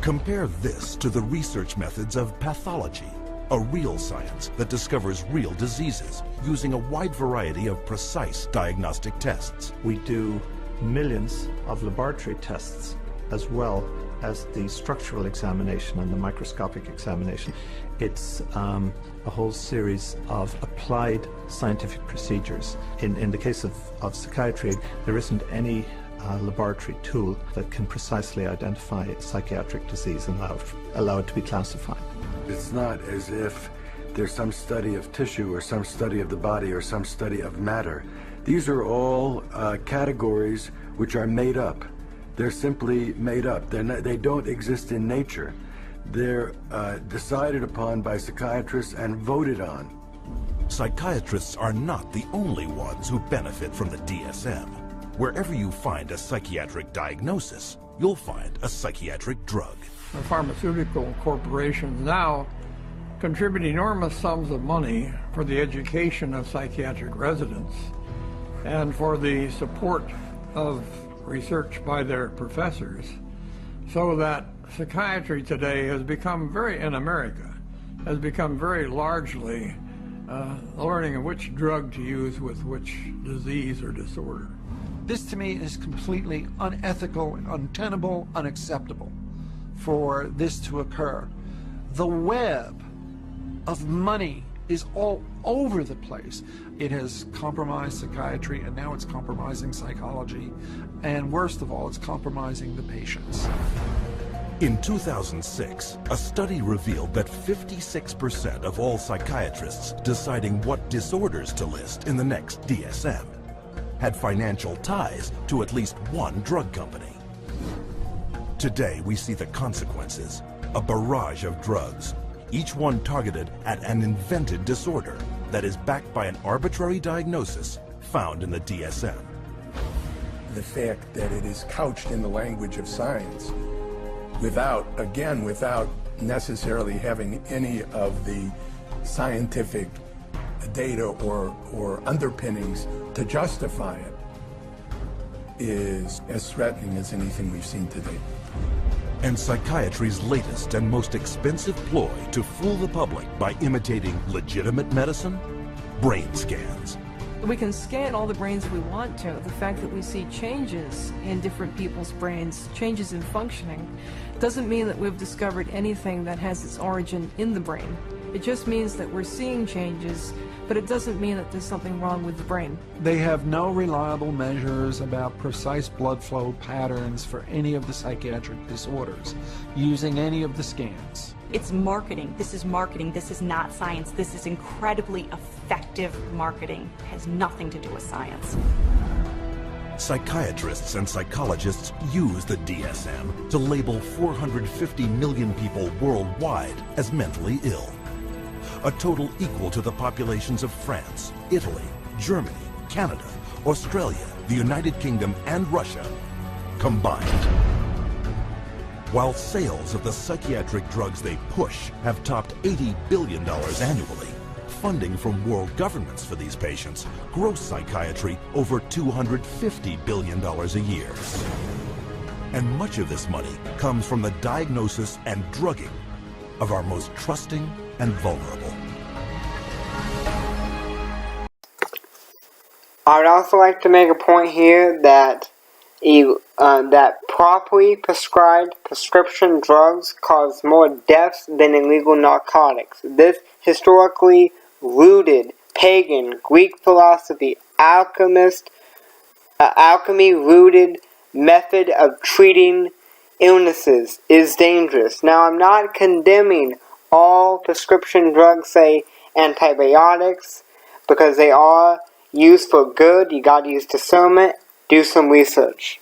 Compare this to the research methods of pathology, a real science that discovers real diseases using a wide variety of precise diagnostic tests. We do millions of laboratory tests as well as the structural examination and the microscopic examination. It's a whole series of applied scientific procedures. In the case of psychiatry, there isn't any laboratory tool that can precisely identify psychiatric disease and allow it to be classified. It's not as if there's some study of tissue or some study of the body or some study of matter. These are all categories which are made up. They're simply made up. They don't exist in nature. They're decided upon by psychiatrists and voted on. Psychiatrists are not the only ones who benefit from the DSM. Wherever you find a psychiatric diagnosis, you'll find a psychiatric drug. The pharmaceutical corporations now contribute enormous sums of money for the education of psychiatric residents and for the support of research by their professors, so that psychiatry today has become in America, has become very largely learning of which drug to use with which disease or disorder. This to me is completely unethical, untenable, unacceptable for this to occur. The web of money is all over the place. It has compromised psychiatry, and now it's compromising psychology. And worst of all, it's compromising the patients. In 2006, a study revealed that 56% of all psychiatrists deciding what disorders to list in the next DSM had financial ties to at least one drug company. Today, we see the consequences. A barrage of drugs, each one targeted at an invented disorder that is backed by an arbitrary diagnosis found in the DSM. The fact that it is couched in the language of science without necessarily having any of the scientific data or underpinnings to justify it is as threatening as anything we've seen today. And psychiatry's latest and most expensive ploy to fool the public by imitating legitimate medicine? Brain scans. We can scan all the brains we want to. The fact that we see changes in different people's brains, changes in functioning, doesn't mean that we've discovered anything that has its origin in the brain. It just means that we're seeing changes, but it doesn't mean that there's something wrong with the brain. They have no reliable measures about precise blood flow patterns for any of the psychiatric disorders using any of the scans. It's marketing. This is marketing. This is not science. This is incredibly effective marketing. It has nothing to do with science. Psychiatrists and psychologists use the DSM to label 450 million people worldwide as mentally ill. A total equal to the populations of France, Italy, Germany, Canada, Australia, the United Kingdom, and Russia combined. While sales of the psychiatric drugs they push have topped $80 billion annually, funding from world governments for these patients gross psychiatry over $250 billion a year. And much of this money comes from the diagnosis and drugging of our most trusting and vulnerable. I would also like to make a point here that that properly prescribed prescription drugs cause more deaths than illegal narcotics. This historically rooted pagan Greek philosophy, alchemy-rooted method of treating illnesses is dangerous. Now, I'm not condemning all prescription drugs, say antibiotics, because they are used for good. You gotta use discernment. Do some research.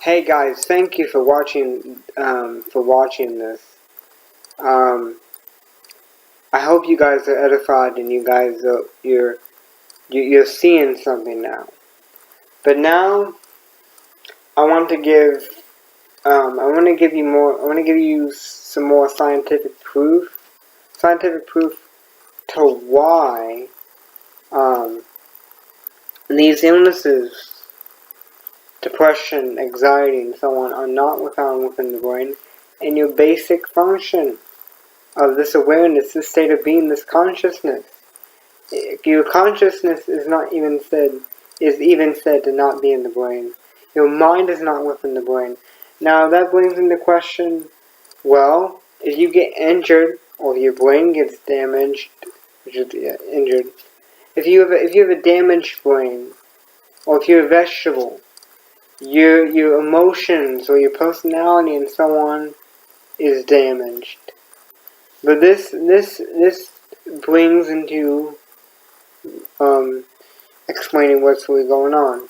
Hey guys, thank you for watching this. I hope you guys are edified and you guys are you're seeing something now. But now I want to give you some more scientific proof to why these illnesses, depression, anxiety, and so on, are not found within the brain, and your basic function of this awareness, this state of being, this consciousness. Your consciousness is even said to not be in the brain. Your mind is not within the brain. Now that brings into question, well, if you get injured or your brain gets damaged, injured. If you have a damaged brain, or if you're a vegetable, your emotions or your personality and so on is damaged. But this brings into explaining what's really going on.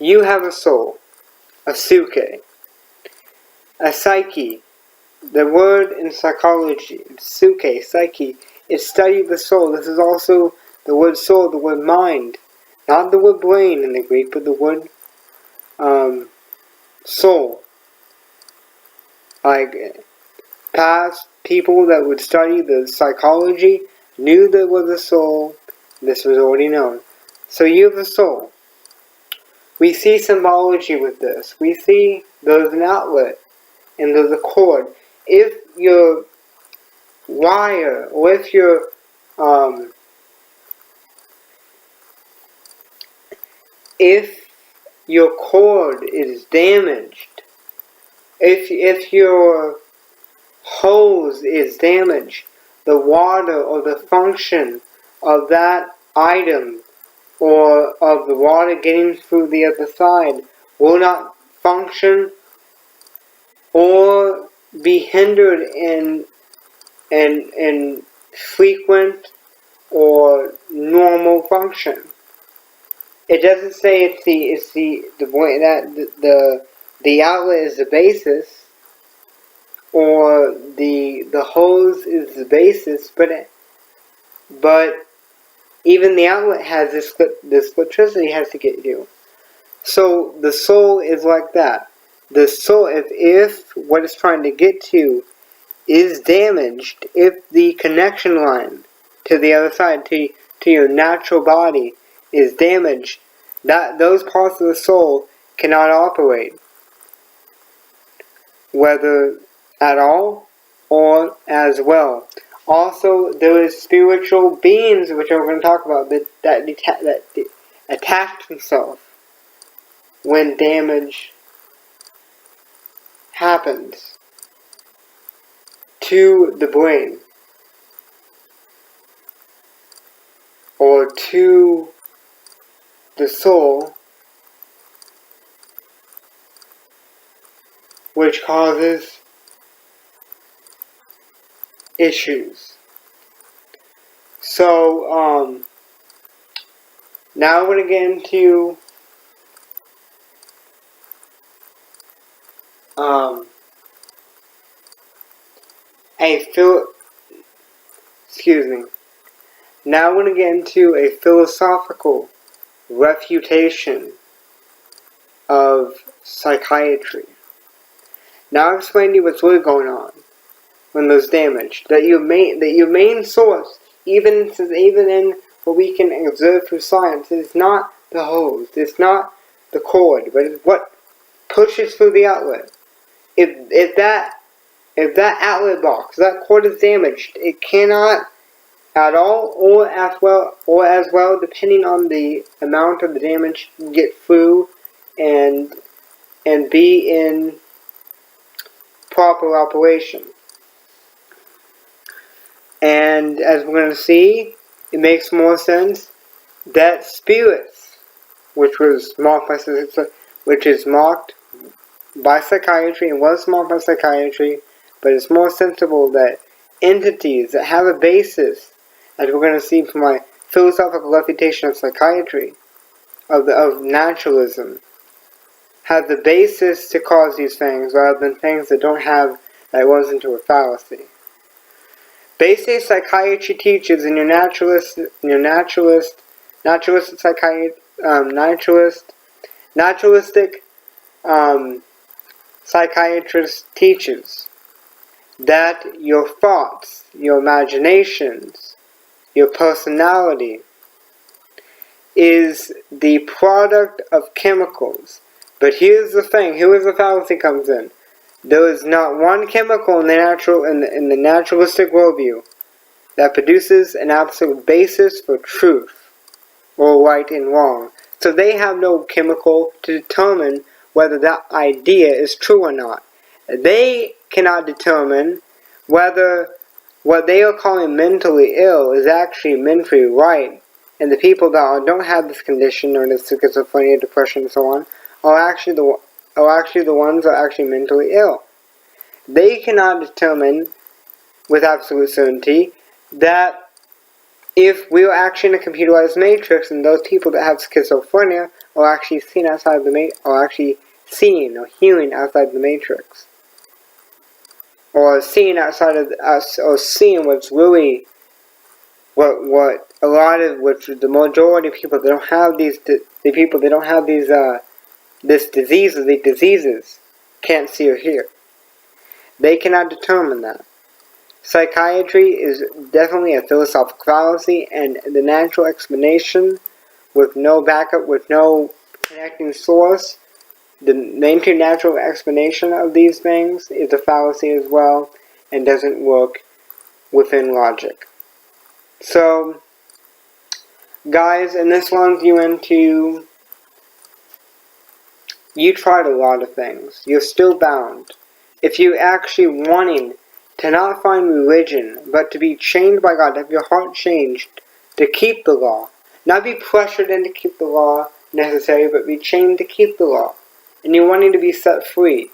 You have a soul, a psyche, a psyche. The word in psychology, psyche, it studied the soul. This is also the word soul, the word mind. Not the word brain in the Greek, but the word soul. Like, past people that would study the psychology knew there was a soul. This was already known. So you have a soul. We see symbology with this. We see there's an outlet and there's a cord. If your wire, or if your your cord is damaged, if your hose is damaged, the water or the function of that item or of the water getting through the other side will not function or be hindered in frequent or normal function. It doesn't say it's the way that the outlet is the basis or the hose is the basis, but even the outlet has this electricity has to get you. So the soul is like that. The soul, if what it's trying to get to is damaged, if the connection line to the other side, to your natural body, is damaged, those parts of the soul cannot operate, whether at all or as well. Also, there is spiritual beings, which we're going to talk about, that attach themselves when damage happens to the brain or to the soul, which causes issues. So, now we're going to get into Now we're going to get into a philosophical refutation of psychiatry. Now I'll explain to you what's really going on when there's damage. That your main source, even in what we can observe through science, is not the hose, it's not the cord, but it's what pushes through the outlet. If that outlet box, that cord is damaged, it cannot at all or as well, depending on the amount of the damage, get through and be in proper operation. And as we're going to see, it makes more sense that spirits, which is marked by psychiatry and was marked by psychiatry, but it's more sensible that entities that have a basis, as we're going to see from my philosophical refutation of psychiatry, of naturalism, have the basis to cause these things rather than things that don't have, that runs into a fallacy. Basic psychiatry teaches in your naturalistic psychiatrist teaches that your thoughts, your imaginations, your personality is the product of chemicals. But here's the thing, here's the fallacy comes in. There is not one chemical in the naturalistic worldview that produces an absolute basis for truth or right and wrong. So they have no chemical to determine whether that idea is true or not. They cannot determine whether what they are calling mentally ill is actually mentally right, and the people that don't have this condition, or this schizophrenia, depression, and so on, are actually the ones that are actually mentally ill. They cannot determine with absolute certainty that if we are actually in a computerized matrix, and those people that have schizophrenia are actually seeing outside the are actually seeing or hearing outside the matrix, or seeing outside of us, or seeing what's really what a lot of the majority of people that don't have these diseases can't see or hear. They cannot determine that. Psychiatry is definitely a philosophical fallacy, and the natural explanation with no backup, with no connecting source, the mainstream natural explanation of these things is a fallacy as well, and doesn't work within logic. So, guys, and this runs you into You tried a lot of things. You're still bound. If you're actually wanting to not find religion, but to be changed by God, to have your heart changed, to keep the law. Not be pressured in to keep the law necessarily, but be chained to keep the law. And you're wanting to be set free.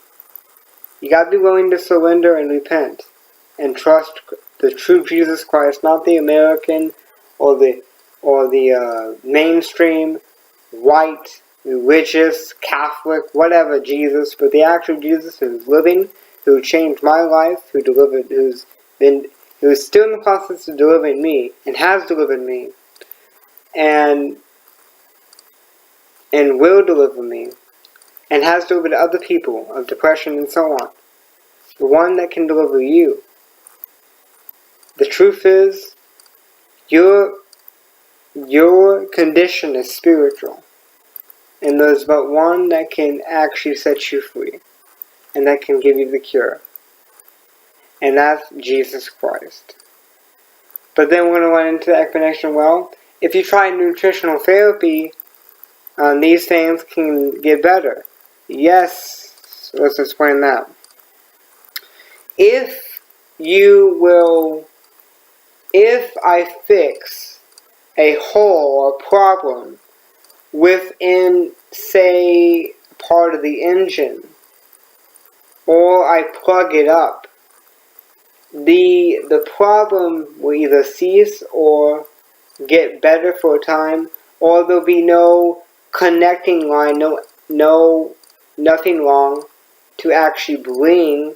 You gotta be willing to surrender and repent. And trust the true Jesus Christ, not the American or the mainstream, white, religious, Catholic, whatever Jesus, but the actual Jesus who's living, who changed my life, who's still in the process of delivering me, and has delivered me, and will deliver me, and has delivered other people of depression and so on. The one that can deliver you. The truth is, your condition is spiritual. And there's but one that can actually set you free. And that can give you the cure. And that's Jesus Christ. But then we're going to run into the explanation, well, if you try nutritional therapy, these things can get better. Yes, let's explain that. If I fix a hole or problem within, say, part of the engine, or I plug it up, the problem will either cease or get better for a time, or there'll be no connecting line, nothing wrong to actually bring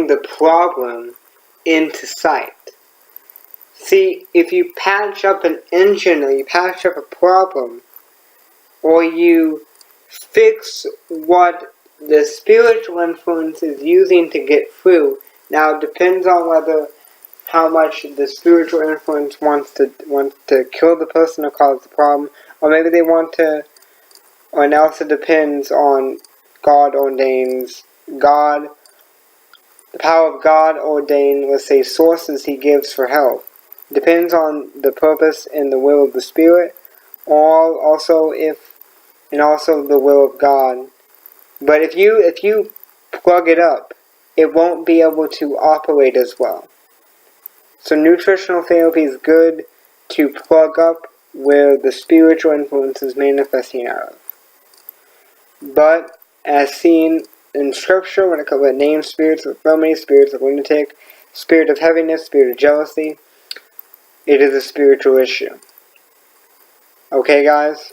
the problem into sight. See, if you patch up an engine, or you patch up a problem, or you fix what the spiritual influence is using to get through, now it depends on how much the spiritual influence wants to kill the person or cause the problem, or maybe they want to, or else it depends on the power of God ordained, let's say, sources he gives for health. Depends on the purpose and the will of the Spirit, also the will of God. But if you plug it up, it won't be able to operate as well. So nutritional therapy is good to plug up where the spiritual influence is manifesting out of. But as seen in Scripture, when it comes to named spirits of infirmity, spirits of lunatic, spirit of heaviness, spirit of jealousy, it is a spiritual issue. Okay, guys?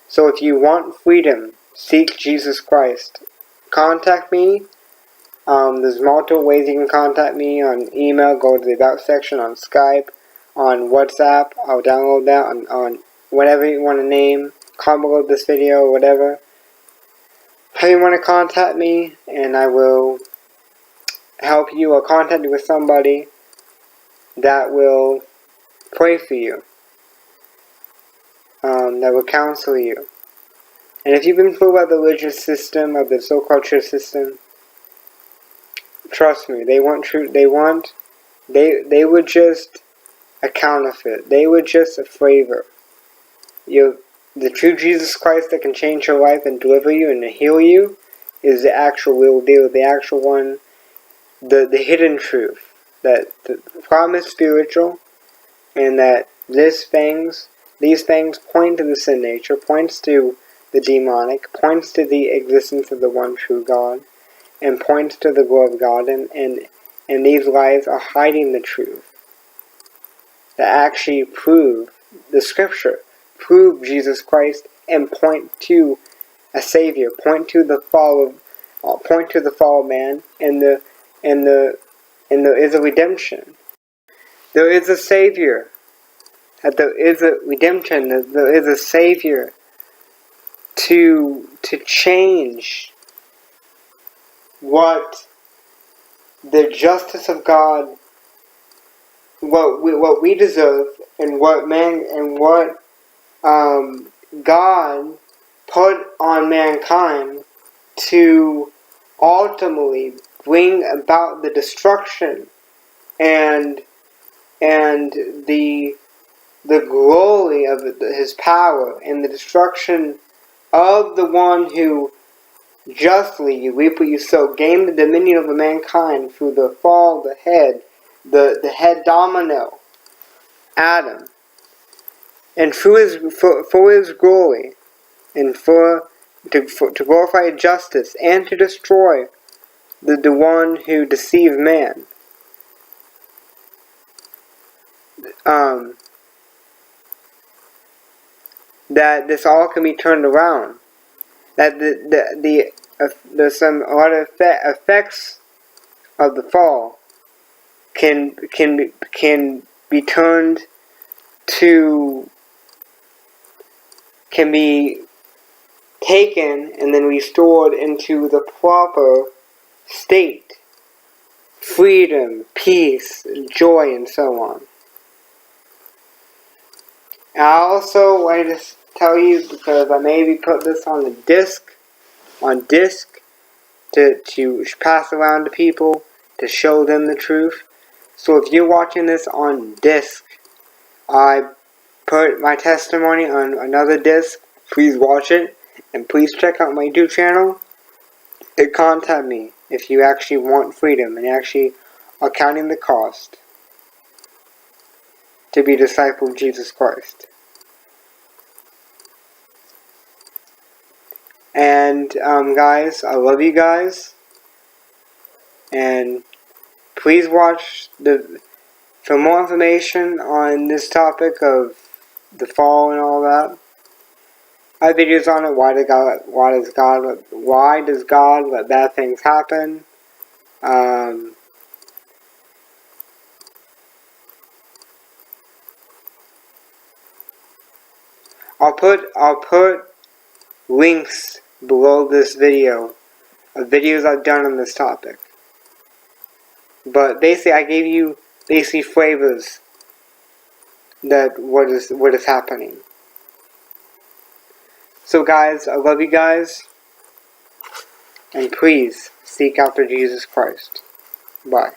So if you want freedom, seek Jesus Christ. Contact me. There's multiple ways you can contact me. On email, go to the About section, on Skype, on WhatsApp. I'll download that on whatever you want to name. Comment below this video or whatever. How you want to contact me, and I will help you or contact you with somebody that will pray for you. That will counsel you. And if you've been fooled by the religious system, of the so-called church system, trust me, they want truth. They were just a counterfeit. They were just a flavor. The true Jesus Christ that can change your life and deliver you and heal you is the actual real deal, the actual one, the hidden truth. That the promise is spiritual, and that these things point to the sin nature, points to the demonic, points to the existence of the one true God, and points to the glory of God, and these lies are hiding the truth. That actually prove the Scripture, prove Jesus Christ, and point to a Savior, point to the fall of man, and there is a redemption. There is a Savior. That there is a redemption. That there is a Savior to change what the justice of God, what we deserve, and what God put on mankind to ultimately bring about the destruction and the the glory of his power and the destruction of the one who justly you reap what you sow, gained the dominion over mankind through the fall of the head domino, Adam, and through for his glory, and to glorify justice and to destroy the one who deceived man. That this all can be turned around. That there's a lot of effects of the fall can be turned to, can be taken and then restored into the proper state. Freedom, peace, joy, and so on. And I also like to tell you, because I maybe put this on the disc, to pass around to people, to show them the truth. So if you're watching this on disc, I put my testimony on another disc. Please watch it, and please check out my YouTube channel and contact me if you actually want freedom and actually are counting the cost to be a disciple of Jesus Christ. And guys, I love you guys, and please watch for more information on this topic of the fall and all that. I have videos on it. Why does God let bad things happen? I'll put links below this video of videos I've done on this topic. But basically, I gave you flavors that what is happening. So guys, I love you guys, and please seek after Jesus Christ. Bye.